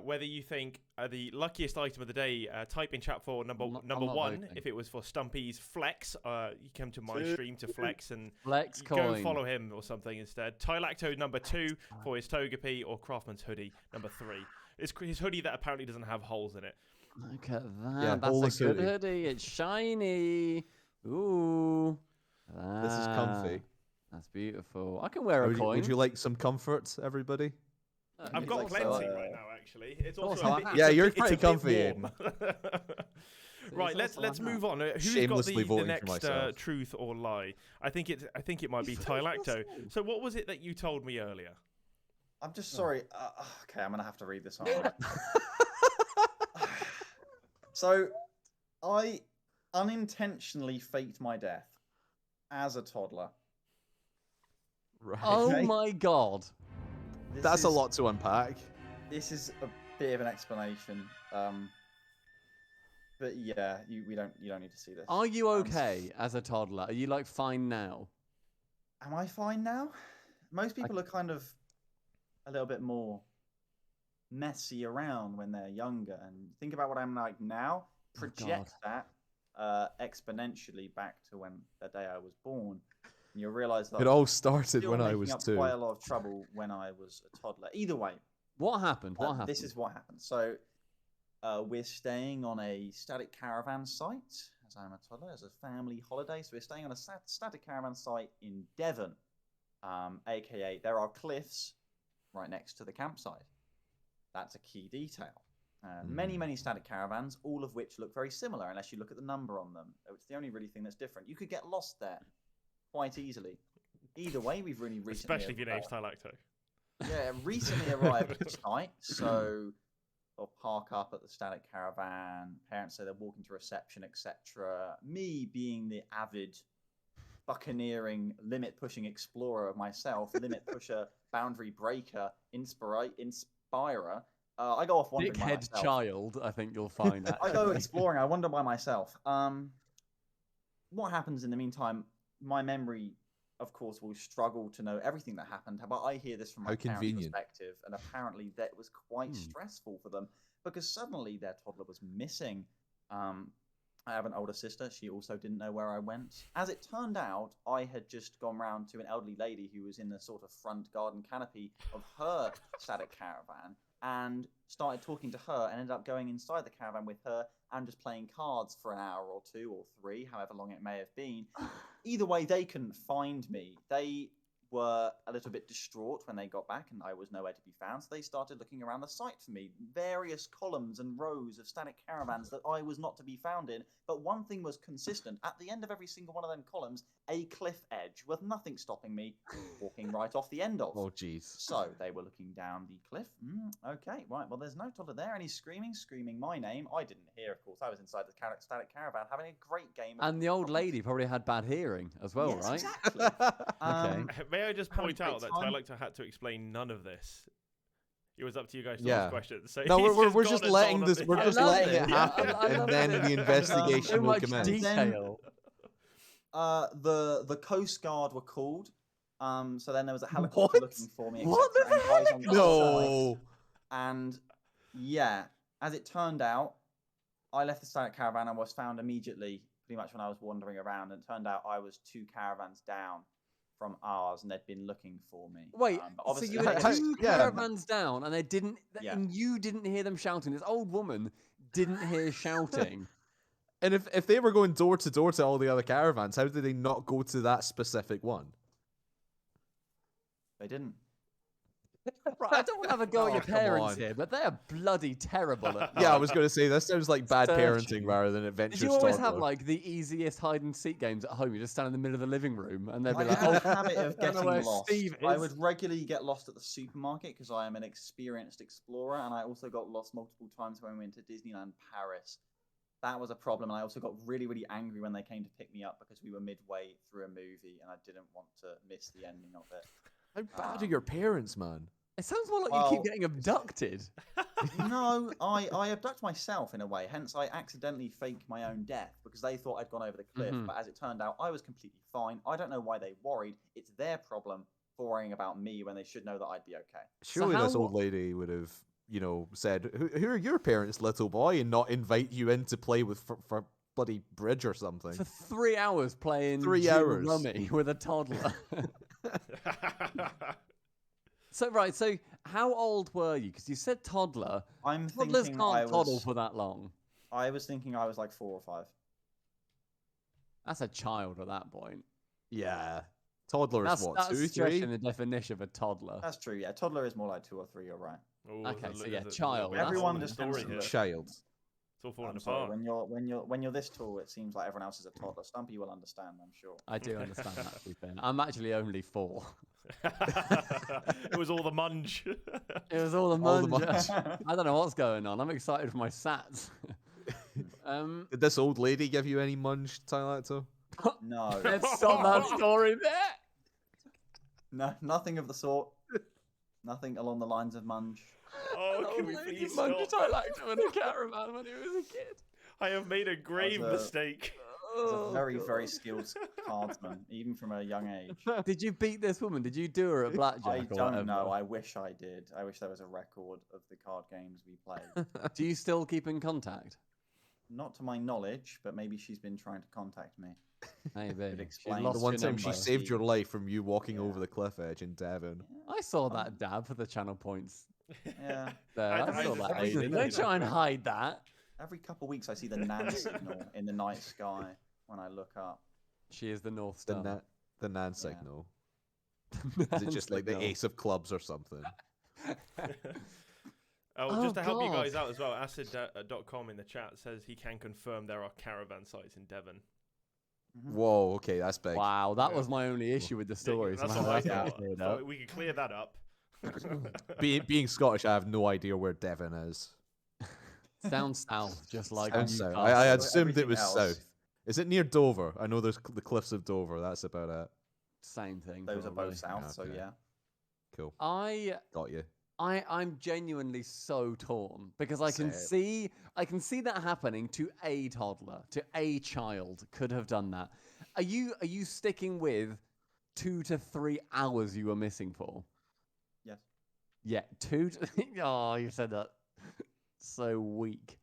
Speaker 1: whether you think the luckiest item of the day. Type in chat for number
Speaker 2: I'm not
Speaker 1: one.
Speaker 2: voting.
Speaker 1: If it was for Stumpy's flex, you come to my stream to flex and
Speaker 2: Flex
Speaker 1: go
Speaker 2: coin.
Speaker 1: follow him or something instead. Tylacto number 2 for his Togepi, or Craftman's hoodie number 3. It's his hoodie that apparently doesn't have holes in it.
Speaker 2: Look at that.
Speaker 4: Yeah,
Speaker 2: That's
Speaker 4: holeless
Speaker 2: a good
Speaker 4: hoodie.
Speaker 2: hoodie. It's shiny. Ooh.
Speaker 4: This is comfy.
Speaker 2: That's beautiful. I can wear a coin.
Speaker 4: Would you like some comfort, everybody?
Speaker 1: I've
Speaker 3: It's
Speaker 1: got
Speaker 3: like
Speaker 1: plenty
Speaker 3: so,
Speaker 1: right now, actually. It's
Speaker 2: also
Speaker 1: also
Speaker 2: a
Speaker 1: a bit,
Speaker 2: hat.
Speaker 1: it's
Speaker 4: Yeah,
Speaker 1: a
Speaker 4: you're
Speaker 1: bit- it's
Speaker 4: pretty
Speaker 1: a bit
Speaker 4: comfy,
Speaker 1: warm.
Speaker 2: also
Speaker 1: Right, let's
Speaker 2: a
Speaker 1: move
Speaker 2: hat.
Speaker 1: on. Who's got
Speaker 4: Shamelessly
Speaker 1: the
Speaker 4: voting for
Speaker 1: next
Speaker 4: myself.
Speaker 1: truth or lie? I think it might be Tylacto. So what was it that you told me earlier?
Speaker 3: I'm just sorry. Okay, I'm gonna have to read this on. So, I unintentionally faked my death as a toddler.
Speaker 4: Right.
Speaker 2: Oh
Speaker 3: Okay.
Speaker 2: my god.
Speaker 3: This
Speaker 4: That's a
Speaker 3: is-
Speaker 4: lot to unpack.
Speaker 3: This is a bit of an explanation. But yeah, you don't need to see this.
Speaker 2: Are you okay as a toddler? Are you like fine now?
Speaker 3: Am I fine now? Most people are kind of a little bit more messy around when they're younger, and think about what I'm like now. Project that exponentially back to when the day I was born, and you'll realize that
Speaker 4: It all
Speaker 3: I'm
Speaker 4: started
Speaker 3: still
Speaker 4: when I
Speaker 3: making
Speaker 4: was
Speaker 3: up
Speaker 4: 2.
Speaker 3: quite a lot of trouble when I was a toddler. Either way,
Speaker 2: What happened? What happened?
Speaker 3: this is what happened. So we're staying on a static caravan site, as I'm a toddler, as a family holiday. So we're staying on a static caravan site in Devon, aka there are cliffs right next to the campsite. That's a key detail. Many static caravans, all of which look very similar unless you look at the number on them. It's the only really thing that's different. You could get lost there quite easily. Either way, we've really recently...
Speaker 1: Especially if your name's Tylacto.
Speaker 3: Yeah, recently arrived at the site, so they'll park up at the static caravan. Parents say they're walking to reception, etc. Me being the avid buccaneering, limit-pushing explorer of myself, limit pusher, boundary breaker, inspirer, I go off wandering by
Speaker 2: Dickhead
Speaker 3: myself.
Speaker 2: child, I think you'll find.
Speaker 3: I go exploring. I wander by myself. What happens in the meantime? My memory of course, will struggle to know everything that happened. But I hear this from my
Speaker 4: How
Speaker 3: parents'
Speaker 4: convenient.
Speaker 3: perspective, and apparently that was quite stressful for them because suddenly their toddler was missing. I have an older sister. She also didn't know where I went. As it turned out, I had just gone round to an elderly lady who was in the sort of front garden canopy of her static caravan and started talking to her and ended up going inside the caravan with her and just playing cards for an hour or 2 or 3, however long it may have been. Either way, they couldn't find me. They were a little bit distraught when they got back and I was nowhere to be found, so they started looking around the site for me. Various columns and rows of static caravans that I was not to be found in, but one thing was consistent. At the end of every single one of them columns, a cliff edge with nothing stopping me walking right off the end of.
Speaker 4: Oh, jeez.
Speaker 3: So they were looking down the cliff. Okay, right, well, there's no toddler there, and he's screaming my name. I didn't hear, of course. I was inside the static caravan having a great game.
Speaker 2: And the old lady probably had bad hearing as well,
Speaker 3: Yes,
Speaker 2: right?
Speaker 3: exactly.
Speaker 2: Okay.
Speaker 1: May I just
Speaker 3: Having a
Speaker 1: point out
Speaker 3: great
Speaker 1: that
Speaker 3: time.
Speaker 1: Tylacto had to explain none of this. It was up to you guys to
Speaker 4: Yeah.
Speaker 1: ask questions. So
Speaker 4: No,
Speaker 1: he's
Speaker 4: we're
Speaker 1: gone
Speaker 4: just
Speaker 1: and
Speaker 4: letting
Speaker 1: told us
Speaker 4: this. We're
Speaker 2: I
Speaker 4: just
Speaker 2: love
Speaker 4: letting
Speaker 2: it.
Speaker 4: it
Speaker 2: Yeah,
Speaker 4: happen,
Speaker 2: I love
Speaker 4: and then
Speaker 2: it.
Speaker 4: the investigation
Speaker 2: So
Speaker 4: will
Speaker 2: much
Speaker 4: commence.
Speaker 2: detail.
Speaker 3: The Coast Guard were called. So then there was a helicopter
Speaker 4: What?
Speaker 3: looking for me.
Speaker 2: What
Speaker 3: etc.,
Speaker 2: the
Speaker 3: and guys on
Speaker 2: heck?
Speaker 3: the site.
Speaker 4: No.
Speaker 3: And yeah, as it turned out, I left the static caravan and was found immediately, pretty much when I was wandering around. And it turned out I was 2 caravans down from ours, and they'd been looking for me.
Speaker 2: Wait,
Speaker 3: But
Speaker 2: so
Speaker 3: obviously,
Speaker 2: you were
Speaker 4: How-
Speaker 2: 2
Speaker 4: yeah.
Speaker 2: caravans down, and they didn't,
Speaker 3: Yeah.
Speaker 2: and you didn't hear them shouting. This old woman didn't hear shouting.
Speaker 4: And if they were going door to door to all the other caravans, how did they not go to that specific one?
Speaker 3: they didn't.
Speaker 2: Right, I don't want to have a go at
Speaker 4: Oh,
Speaker 2: your
Speaker 4: come
Speaker 2: parents
Speaker 4: on.
Speaker 2: here, but they are bloody terrible at
Speaker 4: Yeah, I
Speaker 2: that.
Speaker 4: was going to say, this sounds like bad
Speaker 2: Searching.
Speaker 4: parenting rather than
Speaker 2: Did
Speaker 4: adventure
Speaker 2: you always
Speaker 4: Star
Speaker 2: have like the easiest hide and seek games at home? You just stand in the middle of the living room and they'd be
Speaker 3: I
Speaker 2: like,
Speaker 3: had
Speaker 2: "Oh,
Speaker 3: a habit of
Speaker 2: I don't know
Speaker 3: getting
Speaker 2: where
Speaker 3: lost.
Speaker 2: Steve
Speaker 3: I
Speaker 2: is."
Speaker 3: would regularly get lost at the supermarket because I am an experienced explorer, and I also got lost multiple times when we went to Disneyland Paris. That was a problem, and I also got really, really angry when they came to pick me up because we were midway through a movie, and I didn't want to miss the ending of it.
Speaker 4: How bad are your parents, man?
Speaker 2: It sounds more like you
Speaker 3: Well,
Speaker 2: keep getting abducted.
Speaker 3: No, I abduct myself in a way. Hence, I accidentally fake my own death because they thought I'd gone over the cliff.
Speaker 2: Mhm.
Speaker 3: But as it turned out, I was completely fine. I don't know why they worried. It's their problem for worrying about me when they should know that I'd be okay.
Speaker 4: Surely
Speaker 2: how
Speaker 4: this old lady would have, said, who are your parents, little boy, and not invite you in to play with for bloody bridge or something.
Speaker 2: For 3 hours playing
Speaker 4: 3
Speaker 2: Jew
Speaker 4: hours.
Speaker 2: Rummy with a toddler. So how old were you? Because you said toddler.
Speaker 3: I'm
Speaker 2: Toddlers
Speaker 3: thinking
Speaker 2: can't toddle for that long.
Speaker 3: I was thinking I was like 4 or 5.
Speaker 2: That's a child at that point.
Speaker 4: Yeah. Toddler is
Speaker 2: That's
Speaker 4: what,
Speaker 2: that's
Speaker 4: 2, 3?
Speaker 2: stretching the definition of a toddler.
Speaker 3: That's true. Yeah, toddler is more like 2 or 3. You're right.
Speaker 1: Ooh,
Speaker 2: Okay,
Speaker 1: there's a
Speaker 2: so
Speaker 1: li-
Speaker 2: yeah,
Speaker 1: there's a
Speaker 2: child,
Speaker 1: little bit
Speaker 2: that's
Speaker 1: of
Speaker 3: Everyone
Speaker 1: the
Speaker 3: just
Speaker 1: story
Speaker 3: tends to
Speaker 1: here.
Speaker 3: look-
Speaker 4: Child.
Speaker 1: It's all falling
Speaker 3: I'm sorry.
Speaker 1: apart.
Speaker 3: When you're this tall, it seems like everyone else is a toddler. Stumpy will understand, I'm sure.
Speaker 2: I do understand that, to be fair. I'm actually only 4.
Speaker 1: It was all the munge.
Speaker 2: It was all the
Speaker 4: All the
Speaker 2: munch. I don't know what's going on. I'm excited for my sats.
Speaker 4: Did this old lady give you any munch, Tylacto?
Speaker 3: No,
Speaker 2: Let's stop that story there.
Speaker 3: no, nothing of the sort. Nothing along the lines of munch.
Speaker 1: Oh, can we
Speaker 2: Old lady
Speaker 1: please
Speaker 2: munched
Speaker 1: stop?
Speaker 2: Tylacto in a caravan when he was a kid.
Speaker 1: I have made a grave
Speaker 3: a-
Speaker 1: mistake.
Speaker 3: He's a
Speaker 2: Oh,
Speaker 3: very, very
Speaker 2: God.
Speaker 3: skilled cardsman, even from a young age.
Speaker 2: Did you beat this woman? Did you do her at blackjack
Speaker 3: I
Speaker 2: or
Speaker 3: don't
Speaker 2: whatever?
Speaker 3: know. I wish I did. I wish there was a record of the card games we played.
Speaker 2: Do you still keep in contact?
Speaker 3: Not to my knowledge, but maybe she's been trying to contact me.
Speaker 2: Maybe.
Speaker 3: Could
Speaker 2: She
Speaker 3: explain.
Speaker 2: lost
Speaker 4: The one
Speaker 2: your
Speaker 4: time she
Speaker 2: number.
Speaker 4: saved your life from you walking
Speaker 3: Yeah.
Speaker 4: over the cliff edge in Devon.
Speaker 2: I saw that dab for the channel points.
Speaker 3: Yeah.
Speaker 2: There, I
Speaker 1: I
Speaker 2: saw
Speaker 1: just-
Speaker 2: that,
Speaker 3: every-
Speaker 2: Aiden. Don't try and hide that.
Speaker 3: Every couple of weeks, I see the Nan signal in the night sky when I look up.
Speaker 2: She is the North
Speaker 4: The,
Speaker 2: Star.
Speaker 4: the Nan signal. Is it just like the ace of clubs or something?
Speaker 1: Oh, just to help you
Speaker 2: God.
Speaker 1: guys out as well, acid.com in the chat says he can confirm there are caravan sites in Devon.
Speaker 4: Whoa, okay, that's big.
Speaker 2: Wow, that
Speaker 1: Yeah.
Speaker 2: was my only issue with the story.
Speaker 1: That's
Speaker 2: somehow
Speaker 1: what I
Speaker 2: that's not
Speaker 1: thought.
Speaker 2: cleared
Speaker 1: So
Speaker 2: up.
Speaker 1: we can clear that up.
Speaker 4: Being Scottish, I have no idea where Devon is.
Speaker 2: It's down south, just like
Speaker 4: Down south.
Speaker 2: Newcastle.
Speaker 4: I
Speaker 3: So
Speaker 4: assumed it
Speaker 3: everything
Speaker 4: was
Speaker 3: else-
Speaker 4: south. Is it near Dover? I know there's the cliffs of Dover. That's about it.
Speaker 2: Same thing.
Speaker 3: Those are
Speaker 2: probably.
Speaker 3: both south, so
Speaker 4: Okay.
Speaker 3: yeah.
Speaker 4: Cool. Got you.
Speaker 2: I'm genuinely so torn because I can
Speaker 4: Same.
Speaker 2: see that happening to a toddler, to a child could have done that. Are you sticking with 2 to 3 hours you were missing for?
Speaker 3: Yes.
Speaker 2: Yeah, 2 to... Oh, you said that so weak.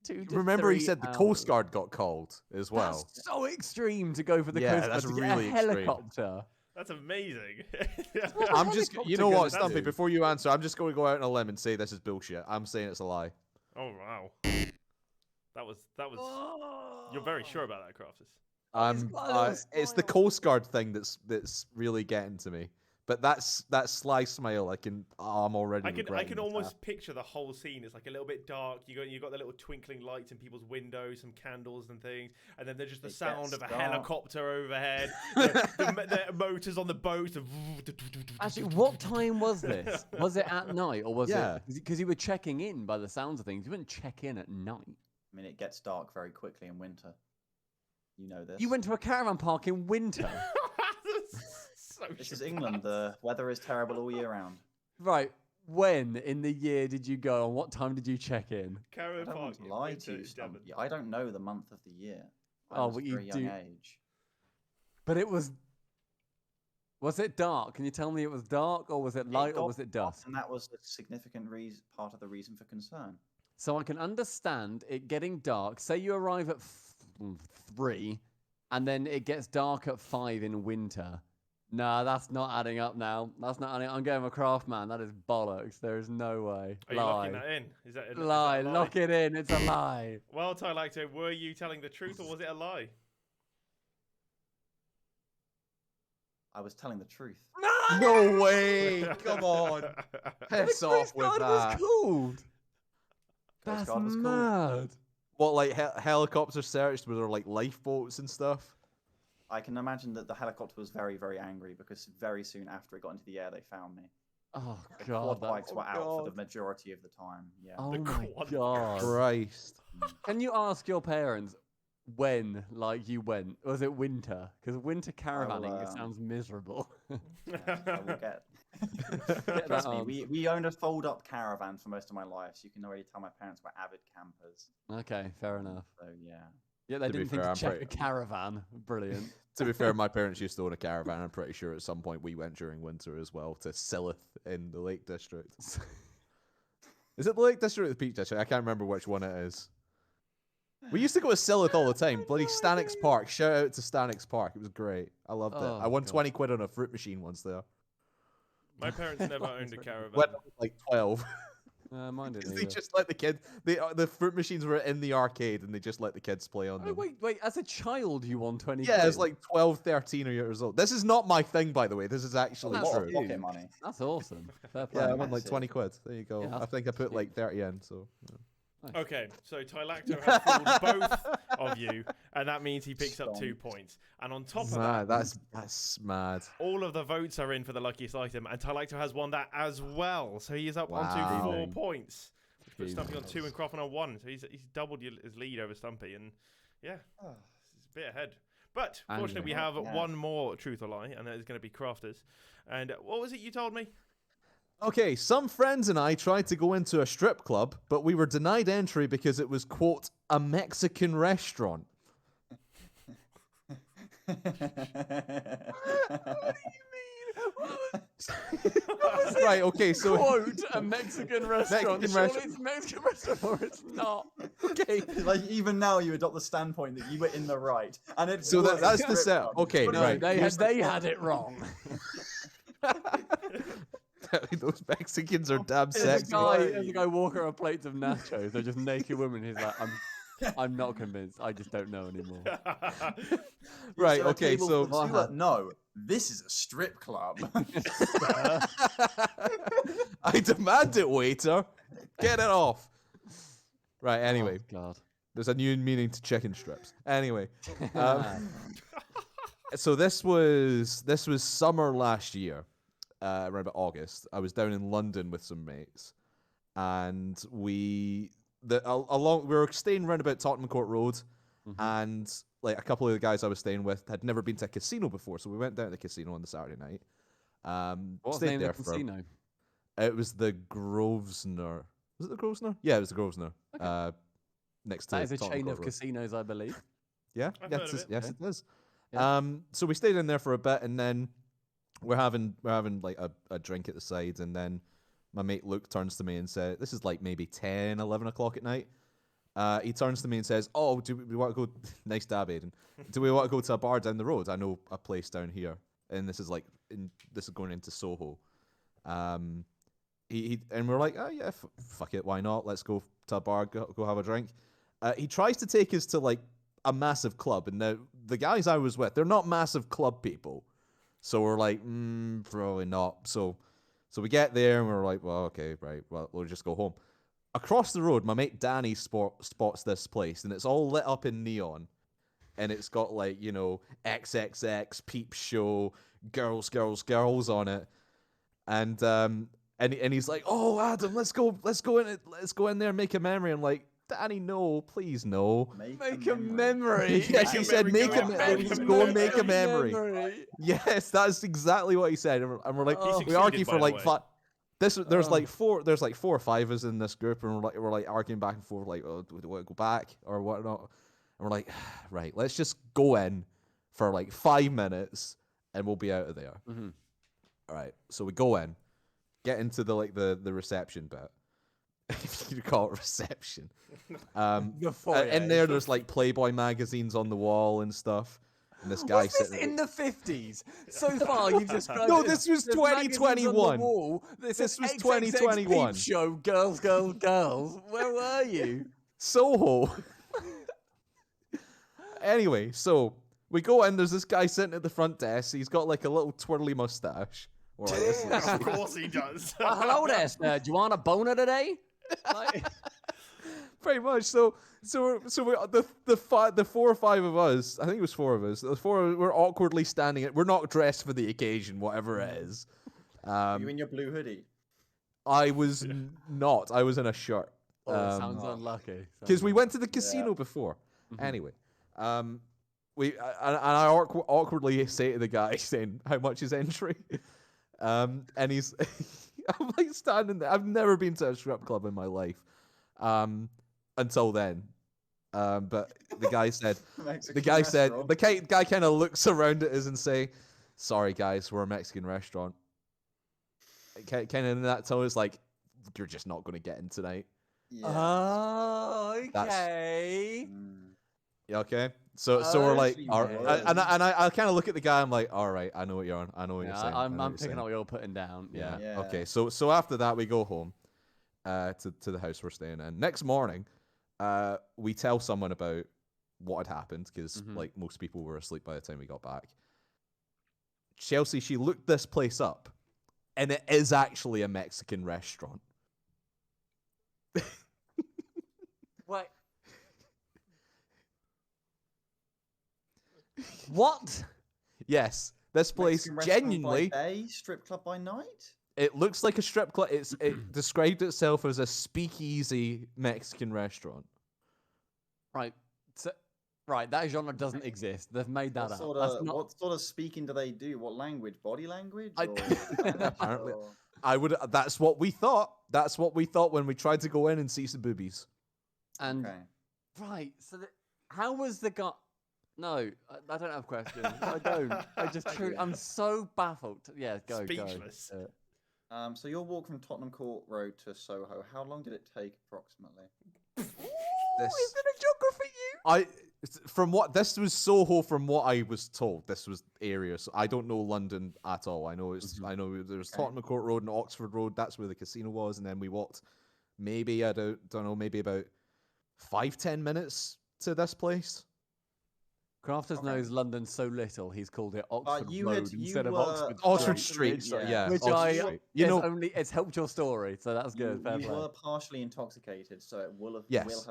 Speaker 2: 2 to
Speaker 4: Remember, he
Speaker 2: 3
Speaker 4: said the
Speaker 2: hours.
Speaker 4: Coast Guard got called as well.
Speaker 2: That's so extreme to go for the
Speaker 4: Yeah,
Speaker 2: Coast Guard
Speaker 4: that's
Speaker 2: to
Speaker 4: really
Speaker 2: get a
Speaker 4: extreme.
Speaker 2: helicopter.
Speaker 1: That's amazing.
Speaker 4: I'm just, you know
Speaker 2: gonna
Speaker 4: what, Stumpy,
Speaker 2: do?
Speaker 4: before you answer, I'm just going to go out on a limb and say this is bullshit. I'm saying it's a lie.
Speaker 1: Oh wow. That was. You're very sure about that, Crafters.
Speaker 4: It's the Coast Guard thing that's really getting to me. But that's that sly smile. I'm already.
Speaker 1: I can
Speaker 4: regretting
Speaker 1: almost picture the whole scene. It's like a little bit dark. You got the little twinkling lights in people's windows, some candles and things, and then there's just the sound of a helicopter overhead, the motors on the boat.
Speaker 2: Actually, what time was this? Was it at night or was
Speaker 4: Yeah.
Speaker 2: it? Because you were checking in by the sounds of things. You wouldn't check in at night.
Speaker 3: I mean, it gets dark very quickly in winter. You know this.
Speaker 2: You went to a caravan park in winter.
Speaker 3: This is England. The weather is terrible all year round.
Speaker 2: Right. When in the year did you go and what time did you check in?
Speaker 3: I don't want to lie to you, Stumpy. I don't know the month of the year. I was
Speaker 2: but
Speaker 3: a
Speaker 2: you
Speaker 3: very young
Speaker 2: do.
Speaker 3: age.
Speaker 2: But it was. Was it dark? Can you tell me it was dark or was it light or was it dusk?
Speaker 3: And that was a significant part of the reason for concern.
Speaker 2: So I can understand it getting dark. Say you arrive at 3 and then it gets dark at 5 in winter. Nah, that's not adding up now. That's not adding up. I'm going with Craftman. That is bollocks. There is no way.
Speaker 1: Are you locking that in? Is that a
Speaker 2: lie?
Speaker 1: Is that a lie?
Speaker 2: Lock it in. It's a lie.
Speaker 1: Well, Tylacto, were you telling the truth or was it a lie?
Speaker 3: I was telling the truth.
Speaker 4: No way! Come on, piss off with
Speaker 2: Coast Guard
Speaker 4: that.
Speaker 2: was called.
Speaker 3: Coast
Speaker 2: That's
Speaker 3: Guard was cool.
Speaker 2: mad.
Speaker 4: What, like helicopter searched? Were there like lifeboats and stuff?
Speaker 3: I can imagine that the helicopter was very, very angry because very soon after it got into the air, they found me.
Speaker 2: Oh
Speaker 3: The
Speaker 2: god.
Speaker 3: quad bikes were out for the
Speaker 2: God.
Speaker 3: majority of the time. Yeah.
Speaker 2: Oh
Speaker 1: The
Speaker 2: my
Speaker 1: quad
Speaker 2: god.
Speaker 4: Christ.
Speaker 2: Can you ask your parents when, like, you went? Was it winter? Because winter caravanning it sounds miserable.
Speaker 3: Yeah, I will get.
Speaker 2: Get
Speaker 3: Trust
Speaker 2: that
Speaker 3: me, we owned a fold-up caravan for most of my life, so you can already tell my parents were avid campers.
Speaker 2: Okay, fair enough.
Speaker 3: So yeah.
Speaker 2: Yeah, they
Speaker 4: To be
Speaker 2: didn't think
Speaker 4: fair,
Speaker 2: to
Speaker 4: I'm
Speaker 2: check
Speaker 4: pretty-
Speaker 2: a caravan. Brilliant.
Speaker 4: To be fair, my parents used to own a caravan. I'm pretty sure at some point we went during winter as well to Silith in the Lake District. Is it the Lake District or the Peak District? I can't remember which one it is. We used to go to Silith all the time. Bloody Stanix Park. Shout out to Stanix Park. It was great. I loved it.
Speaker 2: Oh,
Speaker 4: I won
Speaker 2: God.
Speaker 4: 20 quid on a fruit machine once there.
Speaker 1: My parents never owned a caravan.
Speaker 4: When I was like 12.
Speaker 2: Mine didn't
Speaker 4: They
Speaker 2: either.
Speaker 4: just let the kids. The fruit machines were in the arcade and they just let the kids play on
Speaker 2: Oh,
Speaker 4: them.
Speaker 2: wait. As a child, you won 20
Speaker 4: Yeah,
Speaker 2: quid?
Speaker 4: it's like 12, 13 years old. This is not my thing, by the way. This is actually
Speaker 2: That's
Speaker 3: A lot
Speaker 4: true.
Speaker 3: of
Speaker 2: true.
Speaker 3: pocket money.
Speaker 2: That's awesome. Fair play.
Speaker 4: Yeah, I won like
Speaker 3: Massive.
Speaker 4: 20 quid. There you go.
Speaker 2: Yeah,
Speaker 4: I
Speaker 2: that's
Speaker 4: think I put
Speaker 2: cheap.
Speaker 4: like 30 in, so.
Speaker 1: Okay, so Tylacto has fooled both of you, and that means he picks up 2 points. And on top of that,
Speaker 4: That's mad.
Speaker 1: all of the votes are in for the luckiest item, and Tylacto has won that as well. So he is up
Speaker 4: Wow.
Speaker 1: onto 4
Speaker 2: Steaming.
Speaker 1: points, which puts Stumpy on 2
Speaker 2: Jesus.
Speaker 1: and Craftman on 1. So he's doubled his lead over Stumpy, and yeah, he's a bit ahead. But
Speaker 2: And
Speaker 1: fortunately, we
Speaker 2: yeah.
Speaker 1: have
Speaker 3: Yeah.
Speaker 1: one more truth or lie, and that is going to be Crafters. And what was it you told me?
Speaker 4: Okay, some friends and I tried to go into a strip club, but we were denied entry because it was, quote, a Mexican restaurant. Right, okay, so.
Speaker 2: Quote, a Mexican restaurant.
Speaker 4: Mexican
Speaker 2: Surely
Speaker 4: restaurant.
Speaker 2: it's a Mexican restaurant or it's not.
Speaker 4: Okay.
Speaker 3: Like even now, you adopt the standpoint that you were in the right, and it's
Speaker 4: So that's the set. Okay,
Speaker 2: No,
Speaker 4: right.
Speaker 2: they
Speaker 4: here's
Speaker 2: had it wrong.
Speaker 4: Those Mexicans are damn
Speaker 2: There's a
Speaker 4: sexy.
Speaker 2: guy walking around plates of nachos. They're just naked women. He's like, I'm not convinced. I just don't know anymore.
Speaker 4: Right,
Speaker 3: So a
Speaker 4: okay,
Speaker 3: table
Speaker 4: so.
Speaker 3: for two no, this is a strip club.
Speaker 4: I demand it, waiter. Get it off. Right, anyway.
Speaker 2: Oh, God.
Speaker 4: There's a new meaning to chicken strips. Anyway. So this was summer last year, around about August. I was down in London with some mates, and we were staying round about Tottenham Court Road, and like a couple of the guys I was staying with had never been to a casino before, so we went down to the casino on the Saturday night.
Speaker 2: What was the name of the casino?
Speaker 4: It was the Grosvenor. Was it the Grosvenor? Yeah, it was the Grosvenor.
Speaker 2: Okay.
Speaker 4: Next to
Speaker 2: That is a
Speaker 4: Tottenham
Speaker 2: chain
Speaker 4: Court
Speaker 2: of
Speaker 4: Road.
Speaker 2: casinos, I believe.
Speaker 4: Yeah,
Speaker 1: I've heard of
Speaker 4: yes,
Speaker 1: it.
Speaker 4: yes, it is.
Speaker 2: Okay.
Speaker 4: So we stayed in there for a bit, and then we're having like a drink at the side, and then my mate Luke turns to me and says, this is like maybe 10, 11 o'clock at night. He turns to me and says, "Oh, do we want to go?" Nice dab, Aiden. Do we want to go to a bar down the road? I know a place down here, and this is going into Soho. He and we're like, "Oh yeah, fuck it, why not? Let's go to a bar, go have a drink." He tries to take us to like a massive club, and the guys I was with, they're not massive club people, so we're like, probably not. So we get there and we're like, well, okay, right, well, we'll just go home. Across the road, my mate Danny spots this place, and it's all lit up in neon, and it's got like, you know, XXX, Peep Show, girls on it, and he's like, "Oh, Adam, let's go in there and make a memory." I'm like, "Danny, no, please, no."
Speaker 2: Make a memory.
Speaker 4: Yes, he said, "Make a memory. Go and make a memory."
Speaker 2: memory.
Speaker 4: Yes, that's exactly what he said, and we're like,
Speaker 1: He
Speaker 4: we argue
Speaker 1: succeeded,
Speaker 4: for
Speaker 1: by the
Speaker 4: like
Speaker 1: way.
Speaker 4: there's like four or five of us in this group, and we're like arguing back and forth, like, oh, do we want to go back or whatnot? And we're like, right, let's just go in for like 5 minutes, and we'll be out of there.
Speaker 2: Mhm.
Speaker 4: All right, so we go in, get into the reception bit, if you call it reception.
Speaker 2: The foyer.
Speaker 4: In there's like Playboy magazines on the wall and stuff. And this guy
Speaker 2: Was this
Speaker 4: sitting
Speaker 2: in the 50s? So far, you've described
Speaker 4: No,
Speaker 2: it
Speaker 4: this was
Speaker 2: as magazines on the
Speaker 4: 2021.
Speaker 2: wall.
Speaker 4: This
Speaker 2: says
Speaker 4: was
Speaker 2: XXX
Speaker 4: 2021.
Speaker 2: Peep Show, girls. Where were you?
Speaker 4: Soho. Anyway, so we go in. There's this guy sitting at the front desk. He's got like a little twirly mustache. All right, this is-
Speaker 1: Of course he does.
Speaker 2: Hello there, sir. Do you want a boner today? Like-
Speaker 4: pretty much. So the 4 or 5 of us. I think it was 4 of us. The 4 we're awkwardly standing. We're not dressed for the occasion, whatever it is.
Speaker 3: Are you in your blue hoodie?
Speaker 4: I was not. I was in a shirt.
Speaker 2: sounds unlucky.
Speaker 4: Because we went to the casino before. Anyway, I awkwardly say to the guy saying, "How much is entry?" And he's, I'm like standing there. I've never been to a strip club in my life, until then. But the guy said, the guy kind of looks around at us and say, "Sorry guys, we're a Mexican restaurant." Kind of in that tone, it's like, "You're just not going to get in tonight."
Speaker 3: Yeah.
Speaker 2: Oh, okay.
Speaker 4: Yeah, okay. So we're like,
Speaker 3: Actually,
Speaker 4: all
Speaker 3: yeah.
Speaker 4: right. And I kind of look at the guy. I'm like, all right, I know what you're on. I know what you're saying. I know what
Speaker 2: I'm
Speaker 4: you're
Speaker 2: picking
Speaker 4: saying.
Speaker 2: up what you're putting down. Yeah.
Speaker 3: Yeah.
Speaker 4: Okay. So after that, we go home, to the house we're staying in. Next morning, we tell someone about what had happened because like most people were asleep by the time we got back. Chelsea, she looked this place up, and it is actually a Mexican restaurant.
Speaker 2: Wait. What?
Speaker 4: Yes, this place
Speaker 3: Mexican restaurant
Speaker 4: genuinely.
Speaker 3: by day, strip club by night.
Speaker 4: It looks like a strip club. It described itself as a speakeasy Mexican restaurant.
Speaker 2: Right. So, right. That genre doesn't exist. They've made that up.
Speaker 3: What sort of speaking do they do? What language? Body language?
Speaker 4: I-
Speaker 3: Or
Speaker 4: Apparently.
Speaker 3: or-
Speaker 4: That's what we thought. That's what we thought when we tried to go in and see some boobies.
Speaker 2: And
Speaker 3: Okay.
Speaker 2: right. So how was the guy? No, I don't have questions. I don't. I just I'm so baffled. Yeah, go.
Speaker 1: Speechless.
Speaker 2: Go.
Speaker 3: So your walk from Tottenham Court Road to Soho, how long did it take approximately?
Speaker 2: Ooh, is it a geography
Speaker 4: This was Soho from what I was told. This was area. So I don't know London at all. I know I know there's Tottenham Court Road and Oxford Road. That's where the casino was, and then we walked maybe I don't know, maybe about 5-10 minutes to this place.
Speaker 2: Crafters knows London so little, he's called it Oxford
Speaker 3: you
Speaker 2: Road instead of
Speaker 3: were-
Speaker 4: Oxford
Speaker 3: Street,
Speaker 4: Street. Sorry,
Speaker 3: yeah.
Speaker 4: yeah.
Speaker 2: Which
Speaker 4: Oxford Street. You know,
Speaker 2: it's helped your story, so that's good. Fair
Speaker 3: You
Speaker 2: play.
Speaker 3: were partially intoxicated, so it will have
Speaker 4: Yes.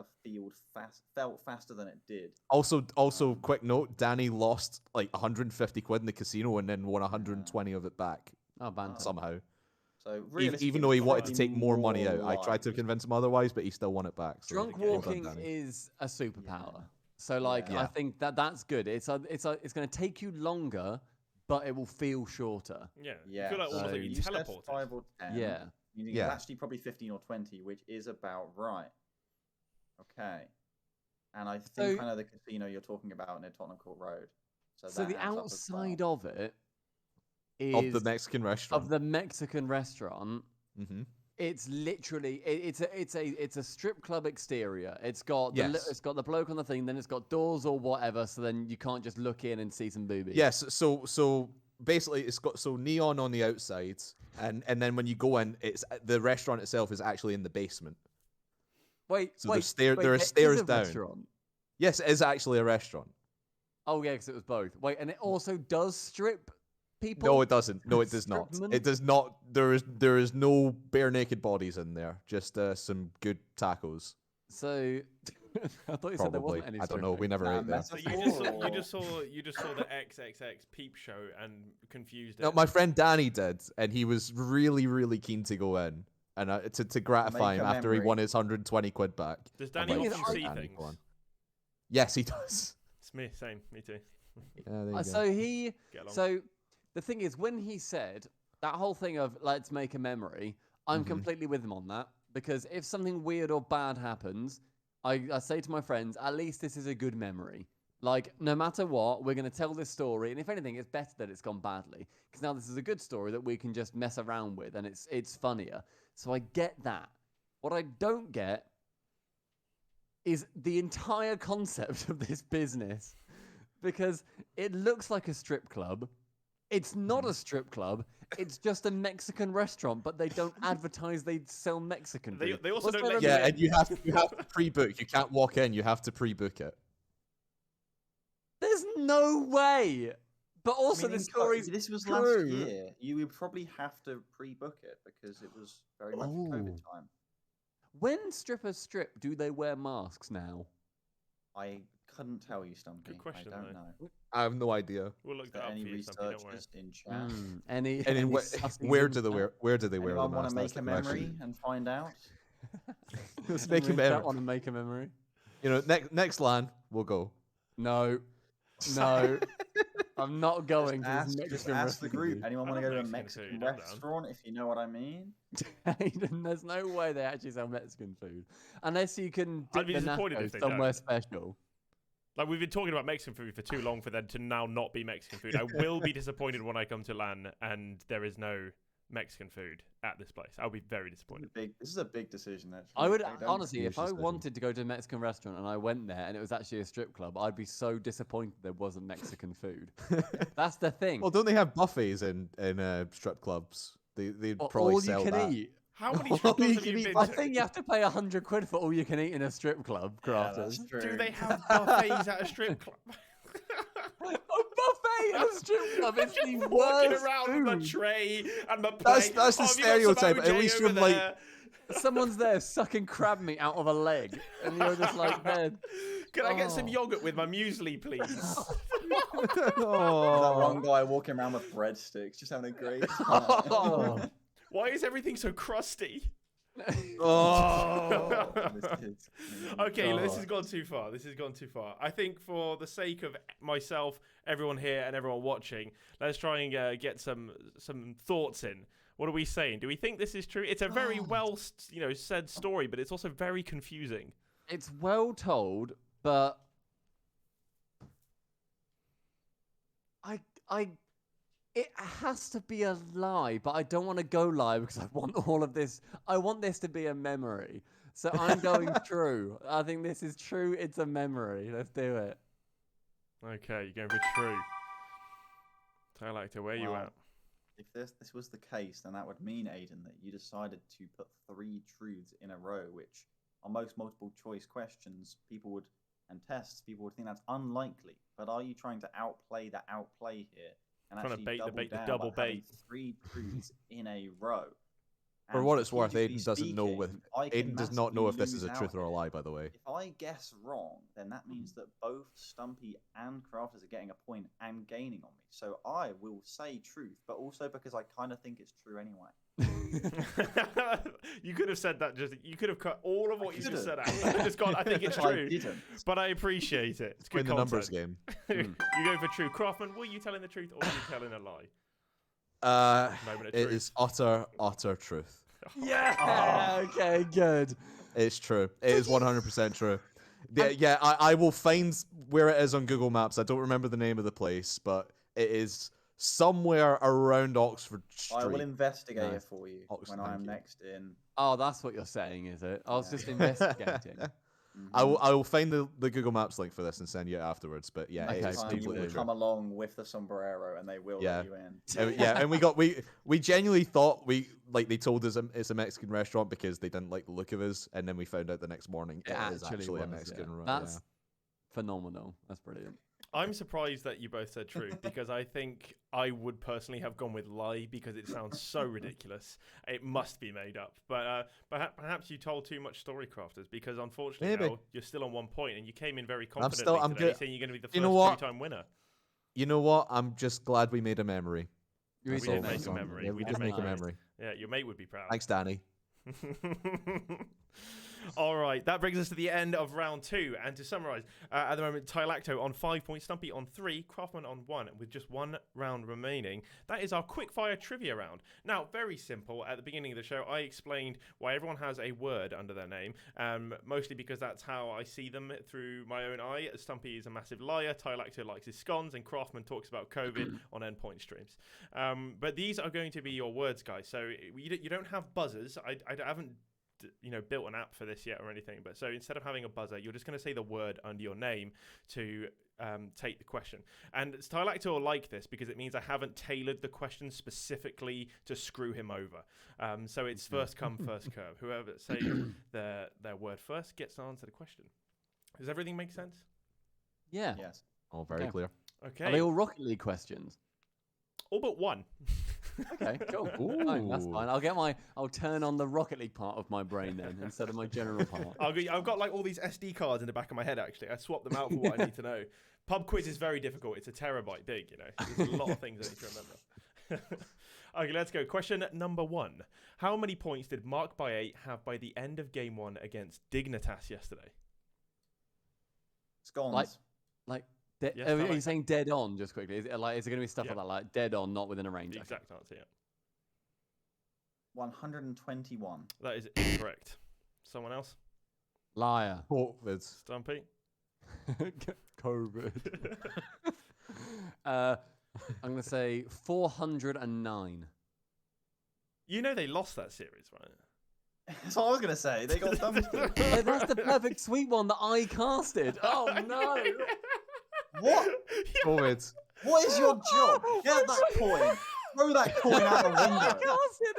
Speaker 3: felt faster than it did.
Speaker 4: Also, quick note: Danny lost like 150 quid in the casino and then won 120 of it back
Speaker 2: Oh, banter.
Speaker 4: somehow.
Speaker 3: So
Speaker 4: Even though he wanted to
Speaker 3: probably
Speaker 4: take more money out, I tried to
Speaker 3: lies.
Speaker 4: convince him otherwise, but he still won it back. So
Speaker 2: Drunk
Speaker 4: well done,
Speaker 2: walking
Speaker 4: Danny.
Speaker 2: is a superpower. So like
Speaker 3: Yeah.
Speaker 2: I think that's good. It's going to take you longer, but it will feel shorter.
Speaker 1: Yeah.
Speaker 3: Yeah.
Speaker 1: I feel like all of
Speaker 2: So
Speaker 1: a sudden you
Speaker 3: You said
Speaker 1: teleported.
Speaker 3: 5 or 10.
Speaker 2: Yeah.
Speaker 3: Meaning
Speaker 4: Yeah.
Speaker 3: it's actually probably 15 or 20, which is about right. Okay. And I think
Speaker 2: So-
Speaker 3: I know the casino you're talking about near Tottenham Court Road.
Speaker 2: So
Speaker 3: that
Speaker 2: the
Speaker 3: adds up as well.
Speaker 2: outside of it
Speaker 4: Of
Speaker 2: is
Speaker 4: the Mexican restaurant.
Speaker 2: of the Mexican restaurant.
Speaker 4: Mm-hmm.
Speaker 2: It's literally it's a strip club exterior. It's got
Speaker 4: Yes.
Speaker 2: it's got the bloke on the thing, then it's got doors or whatever, so then you can't just look in and see some boobies.
Speaker 4: Yes, so basically it's got neon on the outside, and then when you go in, it's the restaurant itself is actually in the basement.
Speaker 2: Wait,
Speaker 4: So
Speaker 2: wait,
Speaker 4: there are
Speaker 2: it is
Speaker 4: stairs
Speaker 2: a
Speaker 4: down.
Speaker 2: restaurant?
Speaker 4: Yes, it is actually a restaurant.
Speaker 2: Oh yeah, because it was both. Wait, and it also does strip people?
Speaker 4: No, it doesn't. No, it does not.
Speaker 2: Stripman?
Speaker 4: It does not. There is no bare naked bodies in there. Just some good tacos.
Speaker 2: So I thought you said there
Speaker 4: Probably.
Speaker 2: wasn't any.
Speaker 4: I don't know. We
Speaker 2: stripping.
Speaker 4: never ate there.
Speaker 1: So you just saw the XXX peep show and confused it.
Speaker 4: No, my friend Danny did, and he was really, really keen to go in and to gratify
Speaker 3: Make
Speaker 4: him
Speaker 3: a
Speaker 4: after he
Speaker 3: memory.
Speaker 4: won his 120 quid back.
Speaker 1: Does
Speaker 4: I'm
Speaker 1: Danny
Speaker 4: like,
Speaker 1: often
Speaker 4: "Sure,
Speaker 1: see
Speaker 4: Danny,
Speaker 1: things?
Speaker 4: go on." Yes, he does.
Speaker 1: It's me, same, me too.
Speaker 4: Yeah, there you go.
Speaker 2: So he.
Speaker 1: Get along.
Speaker 2: So the thing is, when he said that whole thing of let's make a memory, I'm
Speaker 4: Mhm.
Speaker 2: completely with him on that, because if something weird or bad happens, I say to my friends, at least this is a good memory. Like, no matter what, we're going to tell this story, and if anything, it's better that it's gone badly, because now this is a good story that we can just mess around with, and it's funnier. So I get that. What I don't get is the entire concept of this business, because it looks like a strip club. It's not a strip club. It's just a Mexican restaurant, but they don't advertise they sell Mexican food.
Speaker 1: They also
Speaker 2: Was
Speaker 1: don't
Speaker 2: there
Speaker 1: let
Speaker 2: a
Speaker 1: you
Speaker 4: Yeah,
Speaker 1: in.
Speaker 4: and you have to pre-book. You can't walk in. You have to pre-book it.
Speaker 2: There's no way. But also,
Speaker 3: I mean,
Speaker 2: the story's
Speaker 3: this was
Speaker 2: true.
Speaker 3: last year. You would probably have to pre-book it because it was very much
Speaker 2: Oh.
Speaker 3: COVID time.
Speaker 2: When strippers strip, do they wear masks now?
Speaker 3: I couldn't tell you, Stumpy.
Speaker 1: Good question,
Speaker 3: I don't
Speaker 1: though.
Speaker 3: know.
Speaker 4: I have no idea.
Speaker 1: We'll look
Speaker 3: Is there
Speaker 1: that up
Speaker 3: any
Speaker 1: for you, Stumpy, don't worry.
Speaker 3: researchers in chat?
Speaker 2: Any?
Speaker 4: And in
Speaker 2: sussies
Speaker 4: where
Speaker 2: in
Speaker 4: do they
Speaker 2: chat?
Speaker 4: wear? Where do they wear the
Speaker 3: Anyone want
Speaker 4: mask?
Speaker 3: to
Speaker 4: That's
Speaker 3: make
Speaker 4: the
Speaker 3: a memory
Speaker 4: question.
Speaker 3: and find out?
Speaker 4: Let's make a
Speaker 2: Anyone in chat
Speaker 4: memory.
Speaker 2: want to make a memory?
Speaker 4: You know, next LAN we'll go.
Speaker 2: No, no, I'm not going to
Speaker 3: Just
Speaker 2: this
Speaker 3: ask
Speaker 2: Mexican
Speaker 3: the group.
Speaker 2: restaurant.
Speaker 3: Anyone
Speaker 1: I
Speaker 3: want to
Speaker 1: love
Speaker 3: go to a
Speaker 1: Mexican
Speaker 3: Mexican
Speaker 1: food, I'm down.
Speaker 3: restaurant, if you know what I mean?
Speaker 2: Aiden, there's no way they actually sell Mexican food unless you can
Speaker 1: I'd
Speaker 2: dip
Speaker 1: be
Speaker 2: the
Speaker 1: disappointed
Speaker 2: nachos
Speaker 1: if they
Speaker 2: somewhere
Speaker 1: don't.
Speaker 2: special.
Speaker 1: Like, we've been talking about Mexican food for too long for them to now not be Mexican food. I will be disappointed when I come to LAN and there is no Mexican food at this place. I'll be very disappointed.
Speaker 3: This is a big decision, actually.
Speaker 2: I would
Speaker 3: They don't-
Speaker 2: honestly,
Speaker 4: huge
Speaker 2: if I
Speaker 4: decision.
Speaker 2: wanted to go to a Mexican restaurant and I went there and it was actually a strip club, I'd be so disappointed there wasn't Mexican food. That's the thing.
Speaker 4: Well, don't they have buffets in strip clubs? They
Speaker 2: Or
Speaker 4: probably
Speaker 2: all
Speaker 4: sell
Speaker 2: you can
Speaker 4: that.
Speaker 2: eat.
Speaker 1: How many
Speaker 4: All
Speaker 1: strip clubs
Speaker 4: you
Speaker 1: have
Speaker 4: can
Speaker 1: you
Speaker 4: eat-
Speaker 1: been
Speaker 2: I
Speaker 1: to?
Speaker 2: think you have to pay 100 quid for all you can eat in a strip club,
Speaker 3: Yeah,
Speaker 2: Crafters.
Speaker 3: that's true.
Speaker 1: Do they have buffets at a strip club?
Speaker 2: A buffet at a strip club is the
Speaker 1: Walking
Speaker 2: worst
Speaker 1: around
Speaker 2: food.
Speaker 1: with my tray and my
Speaker 4: That's
Speaker 1: plate.
Speaker 4: the
Speaker 1: Oh, have you got some
Speaker 4: stereotype. At
Speaker 1: OJ
Speaker 4: least
Speaker 1: over
Speaker 4: you're like-
Speaker 1: there?
Speaker 2: Someone's there sucking crab meat out of a leg, and you're just like, man.
Speaker 1: Can I get some
Speaker 2: Oh.
Speaker 1: yogurt with my muesli, please?
Speaker 3: That
Speaker 4: Oh.
Speaker 3: one guy walking around with breadsticks, just having a great time.
Speaker 2: Oh.
Speaker 1: Why is everything so crusty?
Speaker 4: Oh.
Speaker 1: Okay, this
Speaker 2: God.
Speaker 1: has gone too far. This has gone too far. I think for the sake of myself, everyone here, and everyone watching, let's try and get some thoughts in. What are we saying? Do we think this is true? It's a very well, said story, but it's also very confusing.
Speaker 2: It's well told, but it has to be a lie, but I don't want to go lie because I want all of this. I want this to be a memory. So I'm going true. I think this is true. It's a memory. Let's do it.
Speaker 1: Okay, you're going for true. Tylacto, where you
Speaker 3: Wow.
Speaker 1: at?
Speaker 3: If this was the case, then that would mean, Aiden, that you decided to put 3 truths in a row, which on most multiple choice questions, people would think that's unlikely. But are you trying to outplay the outplay here and
Speaker 1: Trying to
Speaker 3: actually
Speaker 1: bait the
Speaker 3: double
Speaker 1: bait, the
Speaker 3: down
Speaker 1: double
Speaker 3: by having
Speaker 1: bait.
Speaker 3: 3 truths in a row?
Speaker 4: For
Speaker 3: And
Speaker 4: what it's worth,
Speaker 3: strategically
Speaker 4: Aiden doesn't know
Speaker 3: speaking,
Speaker 4: with
Speaker 3: I can
Speaker 4: Aiden does not know if this
Speaker 3: massively
Speaker 4: is a
Speaker 3: lose
Speaker 4: truth
Speaker 3: out
Speaker 4: or a
Speaker 3: here.
Speaker 4: lie. By the way,
Speaker 3: If I guess wrong, then that means that both Stumpy and Crafters are getting a point and gaining on me. So I will say truth, but also because I kind of think it's true anyway.
Speaker 1: You could have said that. You could have cut all of what you just
Speaker 3: could've.
Speaker 1: said out. You could have just gone, I think it's
Speaker 3: But I
Speaker 1: true.
Speaker 3: didn't.
Speaker 1: But I appreciate it. It's
Speaker 4: in
Speaker 1: good
Speaker 4: the numbers
Speaker 1: content.
Speaker 4: game.
Speaker 1: You go for true. Craftman, were you telling the truth or were you telling a lie? Moment of
Speaker 4: It
Speaker 1: truth.
Speaker 4: is utter truth.
Speaker 2: Yeah. Okay. Good.
Speaker 4: It's true. It is 100% true. Yeah, I will find where it is on Google Maps. I don't remember the name of the place, but it is somewhere around Oxford Street.
Speaker 3: I will investigate
Speaker 2: Nice.
Speaker 3: it for you
Speaker 4: Oxford,
Speaker 3: when I
Speaker 4: thank
Speaker 3: am
Speaker 4: you.
Speaker 3: next in.
Speaker 2: Oh, that's what you're saying, is it? I was
Speaker 3: Yeah.
Speaker 2: just investigating.
Speaker 4: I will find the Google Maps link for this and send you it afterwards. But yeah,
Speaker 2: Okay,
Speaker 4: it is
Speaker 3: Time
Speaker 2: please
Speaker 3: you
Speaker 4: completely
Speaker 3: will
Speaker 2: do.
Speaker 4: true.
Speaker 3: come along with the sombrero, and they will
Speaker 4: Yeah.
Speaker 3: let you in.
Speaker 4: Yeah, and we genuinely thought they told us it's a Mexican restaurant because they didn't like the look of us, and then we found out the next morning it is actually a
Speaker 2: was,
Speaker 4: Mexican
Speaker 2: yeah.
Speaker 4: restaurant.
Speaker 2: That's phenomenal. That's brilliant.
Speaker 1: I'm surprised that you both said true because I think I would personally have gone with lie because it sounds so ridiculous. It must be made up. But perhaps you told too much Storycrafters because unfortunately
Speaker 4: Maybe.
Speaker 1: now you're still on 1 point and you came in very
Speaker 4: I'm
Speaker 1: confidently today
Speaker 4: good.
Speaker 1: saying you're going to be the
Speaker 4: You know
Speaker 1: first
Speaker 4: what?
Speaker 1: two-time winner.
Speaker 4: You know what? I'm just glad we made a memory.
Speaker 1: We
Speaker 2: That's
Speaker 1: did
Speaker 2: all
Speaker 1: make
Speaker 2: that's
Speaker 1: a
Speaker 2: on.
Speaker 1: memory.
Speaker 2: Yeah,
Speaker 1: We
Speaker 2: that's
Speaker 1: did make
Speaker 4: a
Speaker 2: nice.
Speaker 4: memory.
Speaker 1: Yeah, your mate would be proud.
Speaker 4: Thanks, Danny.
Speaker 1: All right, that brings us to the end of round 2. And to summarize, at the moment, Tylacto on 5 points, Stumpy on 3, Craftman on 1, with just 1 round remaining. That is our quickfire trivia round. Now, very simple. At the beginning of the show, I explained why everyone has a word under their name, mostly because that's how I see them through my own eye. Stumpy is a massive liar, Tylacto likes his scones, and Craftman talks about COVID on endpoint streams. But these are going to be your words, guys. So you don't have buzzers. I haven't built an app for this yet or anything, but so instead of having a buzzer, you're just going to say the word under your name to take the question. And Tylacto will like this because it means I haven't tailored the question specifically to screw him over. So it's first come, first curve. Whoever says their word first gets to answer the question. Does everything make sense?
Speaker 2: Yeah.
Speaker 3: Yes.
Speaker 4: All very
Speaker 2: Okay.
Speaker 4: clear.
Speaker 1: Okay.
Speaker 2: Are they all Rocket League questions?
Speaker 1: All but one.
Speaker 2: Okay, cool. Fine, that's fine. I'll turn on the Rocket League part of my brain then instead of my general part.
Speaker 1: I've got like all these SD cards in the back of my head, actually. I swapped them out for what I need to know. Pub quiz is very difficult. It's a terabyte big, There's a lot of things I need to remember. Okay, let's go. Question number 1. How many points did Mark by 8 have by the end of game 1 against Dignitas yesterday?
Speaker 3: Scones.
Speaker 1: Yes,
Speaker 2: are
Speaker 1: I like
Speaker 2: you saying dead on, just quickly? Is it going to be stuff
Speaker 1: Yeah.
Speaker 2: like that, like dead on, not within a range?
Speaker 1: The
Speaker 2: Okay.
Speaker 1: exact answer, yeah.
Speaker 3: 121.
Speaker 1: That is incorrect. Someone else?
Speaker 2: Liar.
Speaker 4: COVID.
Speaker 1: Stumpy?
Speaker 2: COVID. I'm going to say 409.
Speaker 1: They lost that series, right?
Speaker 3: That's what I was going to say. They got dumped.
Speaker 2: Hey, that's the perfect sweet one that I casted. Oh, no.
Speaker 3: What?
Speaker 4: COVID.
Speaker 3: What is your job? Get that coin. Throw that coin out the
Speaker 2: I
Speaker 3: window.
Speaker 2: casted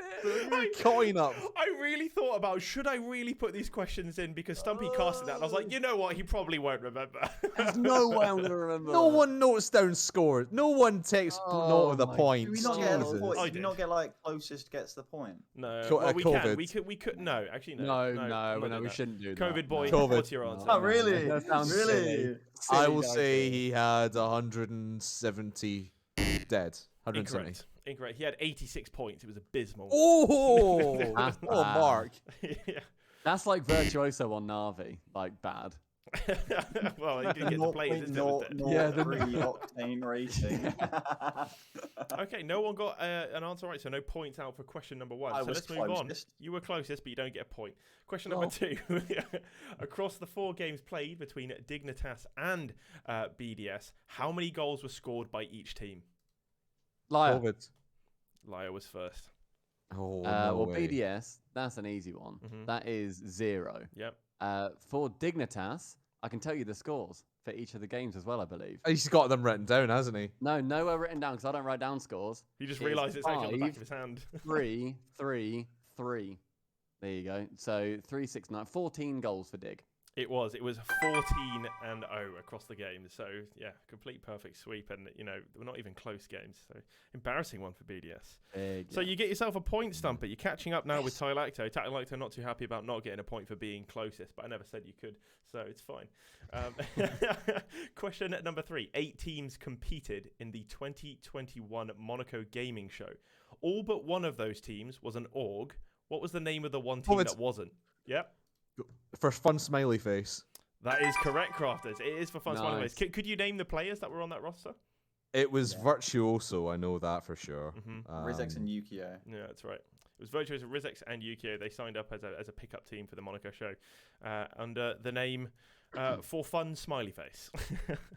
Speaker 2: it.
Speaker 4: Coin up.
Speaker 1: I really thought about, should I really put these questions in? Because Stumpy casted that. And I was like, you know what? He probably won't remember.
Speaker 2: There's no way I'm going to remember.
Speaker 4: No one notes down scores. No one takes note of the
Speaker 2: my
Speaker 3: Do
Speaker 4: points.
Speaker 3: we not get a
Speaker 4: Jesus.
Speaker 3: point?
Speaker 1: I
Speaker 3: Do we
Speaker 1: did.
Speaker 3: not get like closest gets the point?
Speaker 1: No,
Speaker 4: Co-
Speaker 1: well, we can.
Speaker 4: COVID.
Speaker 1: We could. No, actually,
Speaker 2: No,
Speaker 1: I'm not
Speaker 2: we
Speaker 1: doing that.
Speaker 2: shouldn't do that.
Speaker 1: COVID boy,
Speaker 2: No.
Speaker 4: COVID.
Speaker 1: what's your answer?
Speaker 3: Oh, really?
Speaker 2: That sounds
Speaker 3: Really?
Speaker 4: I will say he had 170 dead. 170.
Speaker 1: Incorrect. He had 86 points. It was abysmal.
Speaker 4: Oh,
Speaker 2: That's
Speaker 4: oh,
Speaker 2: bad.
Speaker 4: Mark.
Speaker 1: Yeah.
Speaker 2: That's like Virtuoso on Navi, like bad.
Speaker 1: Well, he didn't get to play his
Speaker 2: Yeah, the-
Speaker 3: 0.003 octane rating.
Speaker 1: Okay, no one got an answer right, so no points out for question number 1.
Speaker 3: I
Speaker 1: So
Speaker 3: was
Speaker 1: let's move on.
Speaker 3: closest.
Speaker 1: You were closest, but you don't get a point. Question number 2. Across the 4 games played between Dignitas and BDS, how many goals were scored by each team?
Speaker 2: Liar.
Speaker 4: COVID.
Speaker 1: Liar was first.
Speaker 4: Oh, no
Speaker 2: well,
Speaker 4: way.
Speaker 2: BDS, that's an easy one.
Speaker 1: Mhm.
Speaker 2: That is 0.
Speaker 1: Yep.
Speaker 2: For Dignitas, I can tell you the scores for each of the games as well, I believe.
Speaker 4: He's got them written down, hasn't he?
Speaker 2: No, nowhere written down because I don't write down scores.
Speaker 1: He just
Speaker 2: It's
Speaker 1: realised it's actually on the back
Speaker 2: 5,
Speaker 1: of his hand.
Speaker 2: 3, 3, 3. There you go. So 3, 6, 9, 14 goals for Dig.
Speaker 1: It was 14-0 across the games. So yeah, complete perfect sweep, and we're not even close games. So embarrassing one for BDS.
Speaker 2: Big,
Speaker 1: So
Speaker 2: yeah.
Speaker 1: you get yourself a point, Stumper. You're catching up now with Tylacto. Tylacto not too happy about not getting a point for being closest, but I never said you could, so it's fine. Question number 3. 8 teams competed in the 2021 Monaco Gaming Show. All but one of those teams was an org. What was the name of the one team that wasn't? Yep.
Speaker 4: For fun smiley face.
Speaker 1: That is correct, Crafters. It is for fun smiley
Speaker 2: Nice.
Speaker 1: face. Could you name the players that were on that roster?
Speaker 4: It was Virtuoso, I know that for sure.
Speaker 1: Mhm.
Speaker 3: Rizex and Yukio.
Speaker 1: Yeah, that's right. It was Virtuoso, Rizex, and Yukio. They signed up as a pickup team for the Monaco show under the name For Fun Smiley Face.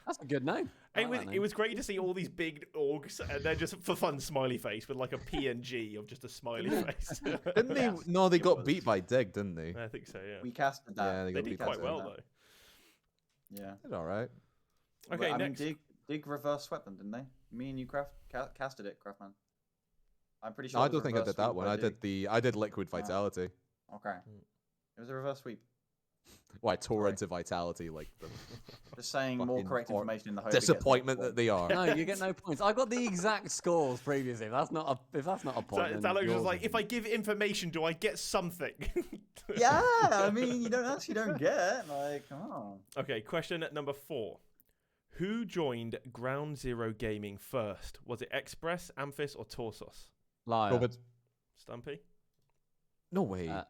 Speaker 2: That's a good name.
Speaker 1: It was great to see all these big orgs and then just For Fun Smiley Face with like a PNG of just a smiley face.
Speaker 4: Didn't they? No, they got beat by Dig, didn't they?
Speaker 1: I think so, yeah.
Speaker 3: We casted that.
Speaker 4: Yeah,
Speaker 1: They
Speaker 4: got
Speaker 1: did
Speaker 4: beat by
Speaker 1: quite
Speaker 4: Dig.
Speaker 1: well, though.
Speaker 3: Yeah.
Speaker 4: Did all right.
Speaker 1: Okay,
Speaker 3: I
Speaker 1: next.
Speaker 3: mean, Dig reverse swept them, didn't they? Me and you casted it, Craftman. I'm pretty sure.
Speaker 4: No, I
Speaker 3: it was
Speaker 4: don't
Speaker 3: a
Speaker 4: think I
Speaker 3: reverse
Speaker 4: did that
Speaker 3: sweep
Speaker 4: one.
Speaker 3: by
Speaker 4: I did Liquid
Speaker 3: Ah.
Speaker 4: Vitality.
Speaker 3: Okay. It was a reverse sweep.
Speaker 4: Well, I tore into Vitality like the
Speaker 3: Just saying more
Speaker 4: Fucking
Speaker 3: correct
Speaker 4: or-
Speaker 3: information in the hope. it gets more
Speaker 4: disappointment that
Speaker 3: points.
Speaker 4: they are.
Speaker 2: No, you get no points. I got the exact scores previously. If that's not a point. then
Speaker 1: Alex was
Speaker 2: yours
Speaker 1: like,
Speaker 2: is.
Speaker 1: if I give information, do I get something?
Speaker 3: Yeah, I mean, you don't get like, come on.
Speaker 1: Okay, question number 4. Who joined Ground Zero Gaming first? Was it Express, Amphis, or Torsos?
Speaker 2: Liar.
Speaker 4: COVID.
Speaker 1: Stumpy?
Speaker 4: No way.
Speaker 2: Uh,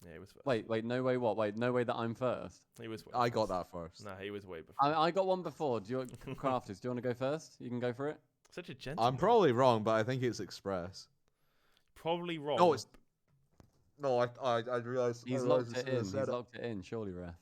Speaker 1: Yeah, he was first.
Speaker 2: Wait, no way. What? Wait, no way that I'm first.
Speaker 1: He was way
Speaker 4: I got
Speaker 1: first.
Speaker 4: that first.
Speaker 1: Nah, he was way before.
Speaker 2: I got one before. Do you Crafters? Do you want to go first? You can go for it.
Speaker 1: Such a gentleman.
Speaker 4: I'm probably wrong, but I think it's Express.
Speaker 1: probably wrong.
Speaker 4: No, it's. No, I realized.
Speaker 2: He's locked it in. He's locked it in. Surely, ref.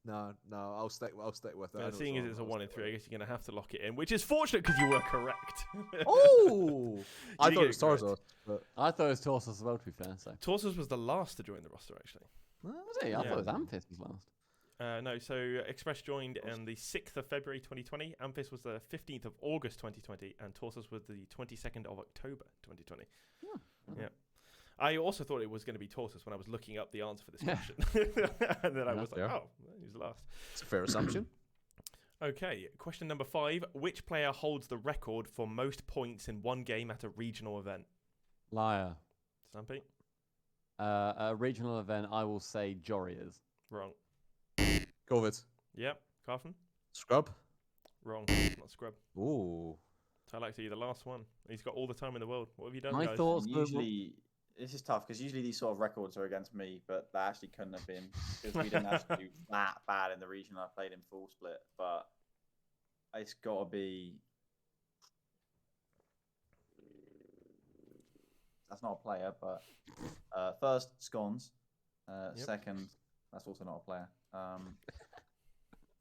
Speaker 4: No, I'll stick with it. I know
Speaker 1: seeing as
Speaker 4: wrong,
Speaker 1: it's a
Speaker 4: I'll
Speaker 1: 1 in
Speaker 4: stick
Speaker 1: 3, I
Speaker 4: with
Speaker 1: guess you're going to have to lock it in, which is fortunate because you were correct.
Speaker 4: it. Oh! I
Speaker 1: did
Speaker 4: thought
Speaker 1: get
Speaker 4: it was
Speaker 1: it correct.
Speaker 4: Tarzan, but
Speaker 2: I thought it was Torsos as well. To be fair, so
Speaker 1: Torsos was the last to join the roster, actually.
Speaker 2: was he? I
Speaker 1: Yeah.
Speaker 2: thought it was Amphis was last.
Speaker 1: No, so Express joined on the 6th of February 2020, Amphis was the 15th of August 2020, and Torsos was the 22nd of October 2020. Yeah. I also thought it was going to be Torsos when I was looking up the answer for this
Speaker 2: Yeah.
Speaker 1: question. And then I was like,
Speaker 4: Yeah.
Speaker 1: oh, he's last.
Speaker 4: it's a fair assumption.
Speaker 1: Okay, question number 5. Which player holds the record for most points in one game at a regional event?
Speaker 2: Liar.
Speaker 1: Stumpy?
Speaker 2: A regional event. I will say Jorias.
Speaker 1: Wrong.
Speaker 4: COVID.
Speaker 1: Yep. Carfen?
Speaker 4: Scrub.
Speaker 1: Wrong. Not Scrub.
Speaker 4: Ooh.
Speaker 1: Tylacto, you're the last one. He's got all the time in the world. What have you done,
Speaker 2: My
Speaker 1: guys?
Speaker 2: thoughts
Speaker 3: And
Speaker 2: were
Speaker 3: usually, this is tough because usually these sort of records are against me, but that actually couldn't have been because we didn't actually do that bad in the region I played in full split. But it's got to be. That's not a player, but first scones. Second, that's also not a player.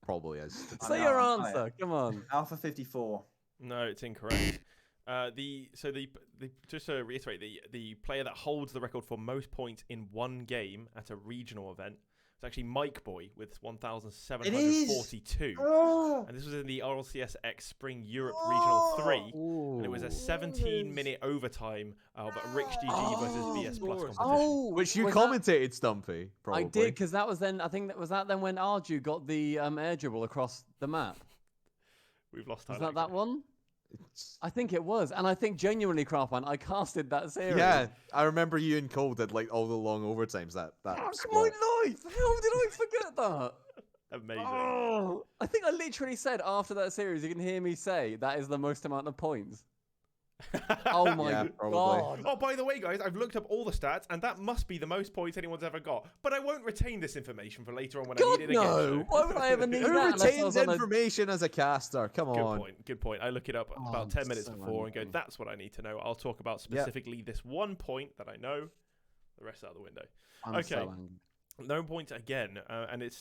Speaker 4: Probably is.
Speaker 2: Say
Speaker 3: I'm
Speaker 2: your
Speaker 3: not-
Speaker 2: answer. Come on.
Speaker 3: Alpha 54.
Speaker 1: No, it's incorrect. Just to reiterate, the player that holds the record for most points in one game at a regional event is actually Mike Boy with 1,742.
Speaker 3: Oh!
Speaker 1: And this was in the RLCS X Spring Europe Regional 3. And it was a 17-minute overtime of Rich GG versus BS Plus competition.
Speaker 2: Oh,
Speaker 4: Which you
Speaker 2: was that-
Speaker 4: commentated, Stumpy. Probably.
Speaker 2: I did because that was then. I think that was that then when Arju got the air dribble across the map.
Speaker 1: We've lost
Speaker 2: Was
Speaker 1: Tylacto.
Speaker 2: that one? I think it was, and I think genuinely, Craftman, I casted that series.
Speaker 4: Yeah, I remember you and Cole did like all the long overtimes. That
Speaker 2: That's
Speaker 4: split.
Speaker 2: my life. How did I forget that?
Speaker 1: Amazing.
Speaker 2: Oh, I think I literally said after that series, you can hear me say that is the most amount of points. Oh my
Speaker 4: Yeah, probably.
Speaker 2: god.
Speaker 1: Oh, by the way, guys, I've looked up all the stats, and that must be the most points anyone's ever got. But I won't retain this information for later on when I
Speaker 2: God
Speaker 1: need it again.
Speaker 2: no!
Speaker 1: so-
Speaker 2: Why would I ever need
Speaker 4: Who
Speaker 2: that? unless I
Speaker 4: retains
Speaker 2: was on a-
Speaker 4: information as a caster? Come
Speaker 1: Good
Speaker 4: on.
Speaker 1: point. Good point. I look it up
Speaker 2: Oh,
Speaker 1: about
Speaker 2: I'm
Speaker 1: 10 minutes
Speaker 2: so
Speaker 1: before and go,
Speaker 2: angry.
Speaker 1: that's what I need to know. I'll talk about specifically this one point that I know. The rest out the window.
Speaker 2: I'm
Speaker 1: Okay.
Speaker 2: so angry.
Speaker 1: No points again, and it's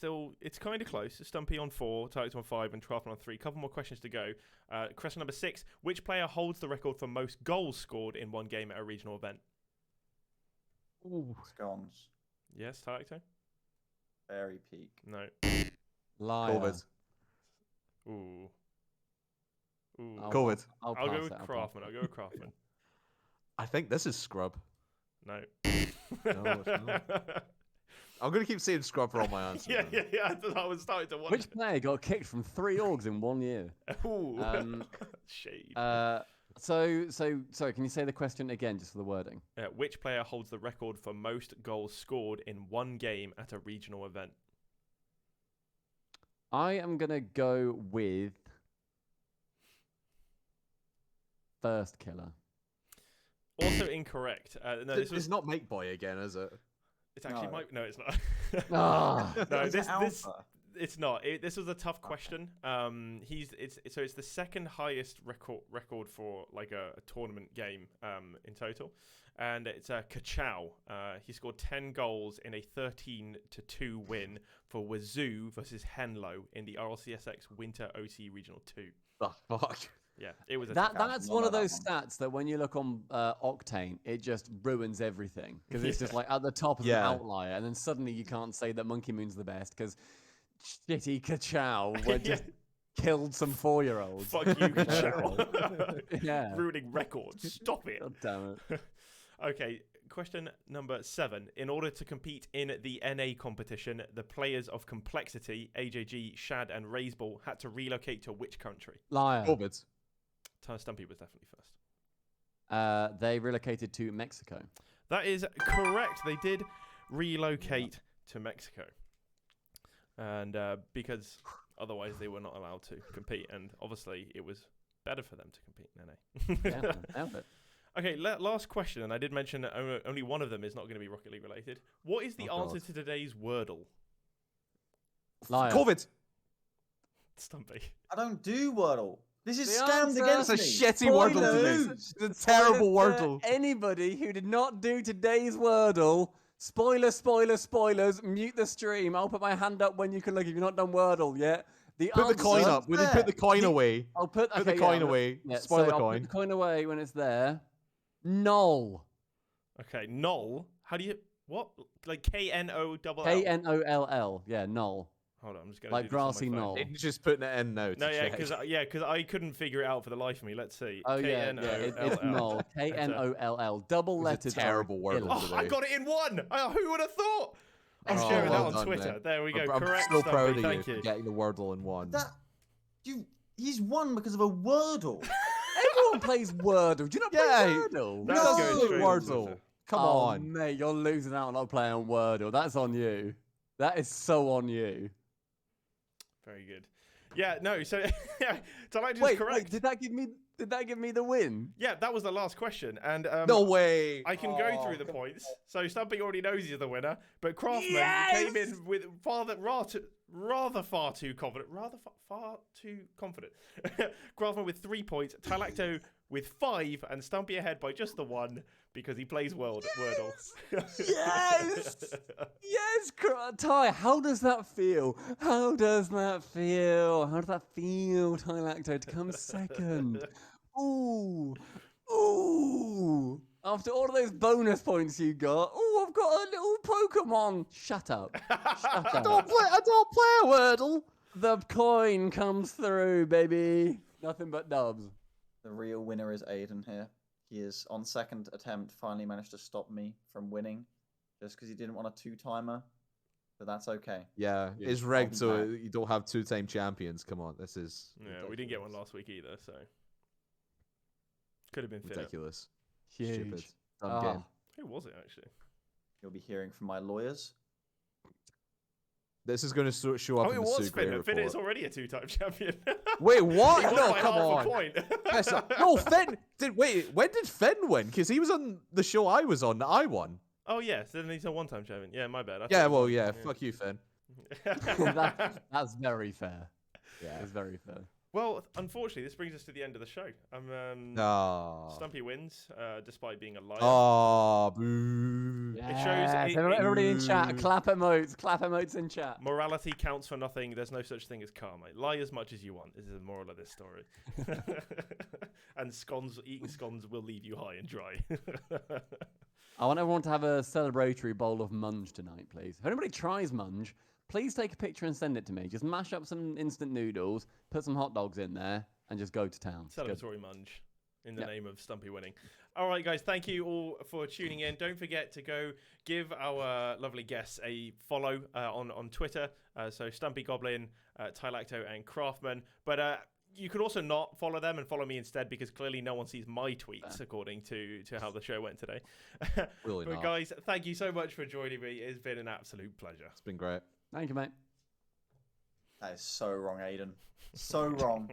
Speaker 1: kind of close. Stumpy on 4, Tylacto on 5, and Craftman on 3. Couple more questions to go. Question number 6: which player holds the record for most goals scored in one game at a regional event?
Speaker 2: Ooh,
Speaker 3: Scones.
Speaker 1: Yes, Tylacto?
Speaker 3: Very peak.
Speaker 1: No.
Speaker 2: liar.
Speaker 4: COVID.
Speaker 1: Ooh. Ooh.
Speaker 2: I'll-
Speaker 4: COVID.
Speaker 2: I'll
Speaker 1: I'll go
Speaker 2: pass
Speaker 1: with
Speaker 2: it, I'll pass
Speaker 1: Craftman. I'll go with Craftman.
Speaker 4: I think this is Scrub.
Speaker 1: No.
Speaker 4: No, it's not. I'm gonna keep saying Scrub for all my answers.
Speaker 1: yeah. I was starting to wonder.
Speaker 2: Which player got kicked from 3 orgs in 1 year?
Speaker 1: Ooh.
Speaker 2: Um,
Speaker 1: Shade.
Speaker 2: So sorry, can you say the question again just for the wording?
Speaker 1: Which player holds the record for most goals scored in one game at a regional event?
Speaker 2: I am gonna go with Firstkiller.
Speaker 1: Also incorrect. No, this
Speaker 4: It's
Speaker 1: was
Speaker 4: not Mike Boy again, is it?
Speaker 1: It's actually
Speaker 3: No.
Speaker 1: Mike. No, it's not.
Speaker 2: Ah.
Speaker 1: No,
Speaker 3: Is it
Speaker 1: this
Speaker 3: Alpha?
Speaker 1: It's not. This was a tough question. It's the second highest record for like a tournament game in total, and it's Kachow. He scored 10 goals in a 13-2 win for Wazoo versus Henlo in the RLCSX Winter OC Regional 2.
Speaker 2: The fuck.
Speaker 1: Yeah, it was.
Speaker 2: That's one of those stats that when you look on Octane, it just ruins everything because it's just like at the top of an outlier, and then suddenly you can't say that Monkey Moon's the best because shitty Kachow just killed some 4-year-olds.
Speaker 1: Fuck you, Kachow.
Speaker 2: Yeah,
Speaker 1: Ruining records. Stop it.
Speaker 2: God damn it.
Speaker 1: Okay, question number 7. In order to compete in the NA competition, the players of Complexity, AJG, Shad, and Raiseball had to relocate to which country?
Speaker 2: Liar.
Speaker 4: COVID.
Speaker 1: Stumpy was definitely first.
Speaker 2: They relocated to Mexico.
Speaker 1: That is correct. They did relocate to Mexico. And because otherwise they were not allowed to compete. And obviously it was better for them to compete in NA.
Speaker 2: Yeah,
Speaker 1: Okay, last question. And I did mention that only one of them is not going to be Rocket League related. What is the answer to today's Wordle?
Speaker 2: Liar.
Speaker 4: COVID.
Speaker 1: Stumpy.
Speaker 3: I don't do Wordle. This is
Speaker 2: The
Speaker 3: scammed
Speaker 2: answer-
Speaker 3: against
Speaker 4: It's a
Speaker 3: me.
Speaker 4: shitty Wordle
Speaker 3: Spoilers.
Speaker 4: today. It's a terrible
Speaker 2: Spoilers
Speaker 4: Wordle.
Speaker 2: for anybody who did not do today's Wordle. Spoilers. Mute the stream. I'll put my hand up when you can look if you've not done Wordle yet.
Speaker 4: Put the coin up. When you put the coin away.
Speaker 2: I'll put
Speaker 4: Put the coin away. Spoil the
Speaker 2: I'll
Speaker 4: coin.
Speaker 2: put the coin away when it's there. Null.
Speaker 1: Okay, Knoll. How do you... What? Like K-N-O-L-L?
Speaker 2: K-N-O-L-L. Yeah, null.
Speaker 1: Hold on, I'm just going to
Speaker 2: Like
Speaker 1: do this on my
Speaker 2: grassy
Speaker 1: phone.
Speaker 2: knoll.
Speaker 4: It's just putting it in now.
Speaker 1: No, because I couldn't figure it out for the life of me. Let's see.
Speaker 2: Oh, yeah, it's null. K-N-O-L-L. Double
Speaker 4: It's
Speaker 2: letters.
Speaker 4: a terrible word.
Speaker 1: Oh, I got it in one! Who would have thought? I'm
Speaker 4: Oh,
Speaker 1: sharing
Speaker 4: well
Speaker 1: that on
Speaker 4: done,
Speaker 1: Twitter.
Speaker 4: mate.
Speaker 1: There we go.
Speaker 4: I'm
Speaker 1: Correct,
Speaker 4: so
Speaker 1: Stumpy.
Speaker 4: proud of
Speaker 1: Thank
Speaker 4: you
Speaker 1: you.
Speaker 4: for getting the Wordle in one.
Speaker 3: He's won because of a Wordle.
Speaker 2: Everyone plays Wordle. Do you not play Wordle?
Speaker 1: That's
Speaker 3: No!
Speaker 1: going straight on
Speaker 4: Wordle.
Speaker 1: Twitter.
Speaker 4: Come
Speaker 2: Oh,
Speaker 4: on.
Speaker 2: mate, you're losing out on not playing Wordle. That's on you. That is so on you.
Speaker 1: Very good. Yeah, no, so Tylacto is
Speaker 2: Wait,
Speaker 1: correct.
Speaker 2: did that give me the win?
Speaker 1: Yeah, that was the last question. And
Speaker 4: No way.
Speaker 1: I can go through the points. So Stumpy already knows he's the winner, but Craftman came in with rather far too confident. Craftman with 3 points, Tylacto with 5, and Stumpy ahead by just the 1 because he plays Wordle.
Speaker 2: Yes! Yes, Ty, how does that feel? How does that feel, Tylacto, to come second? Ooh. After all of those bonus points you got, I've got a little Pokemon. Shut up.
Speaker 4: I don't play a Wordle.
Speaker 2: The coin comes through, baby. Nothing but dubs.
Speaker 3: The real winner is Aiden here. He is, on second attempt, finally managed to stop me from winning just because he didn't want a 2-timer. But that's okay.
Speaker 4: Yeah, it's rigged so you don't have 2-time champions. Come on, this is
Speaker 1: Yeah, we didn't get one last week either, so could have been thinner.
Speaker 4: ridiculous.
Speaker 2: Huge.
Speaker 4: Stupid. Dumb game.
Speaker 1: Who was it actually?
Speaker 3: You'll be hearing from my lawyers.
Speaker 4: This is going to show up
Speaker 1: Oh,
Speaker 4: in
Speaker 1: it
Speaker 4: the
Speaker 1: was
Speaker 4: Super
Speaker 1: Finn. Finn
Speaker 4: report.
Speaker 1: is already a 2-time champion.
Speaker 4: Wait, what?
Speaker 1: He won
Speaker 4: No,
Speaker 1: by
Speaker 4: come
Speaker 1: half a
Speaker 4: on.
Speaker 1: point.
Speaker 4: Yes, no, Finn did. Wait, when did Finn win? Because he was on the show I was on. That I won.
Speaker 1: Oh yes, then he's a 1-time champion. Yeah, my bad.
Speaker 4: Yeah, well, yeah. Fuck you, Finn.
Speaker 2: That's very fair. Yeah, it's very fair.
Speaker 1: Well, unfortunately, this brings us to the end of the show.
Speaker 4: Oh.
Speaker 1: Stumpy wins, despite being a liar.
Speaker 4: Oh, boo.
Speaker 2: Yes,
Speaker 1: shows
Speaker 2: everybody in chat, clap emotes in chat.
Speaker 1: Morality counts for nothing. There's no such thing as karma. Lie as much as you want. This is the moral of this story. And eating scones will leave you high and dry.
Speaker 2: I want everyone to have a celebratory bowl of munge tonight, please. If anybody tries munge, please take a picture and send it to me. Just mash up some instant noodles, put some hot dogs in there, and just go to town.
Speaker 1: Celebratory munge in the name of Stumpy winning. All right, guys, thank you all for tuning in. Don't forget to go give our lovely guests a follow on Twitter. So Stumpy Goblin, Tylacto, and Craftman. But you could also not follow them and follow me instead because clearly no one sees my tweets according to how the show went today.
Speaker 4: Really
Speaker 1: but
Speaker 4: not.
Speaker 1: guys, thank you so much for joining me. It's been an absolute pleasure.
Speaker 4: It's been great.
Speaker 2: Thank you, mate.
Speaker 3: That is so wrong, Aiden. So wrong.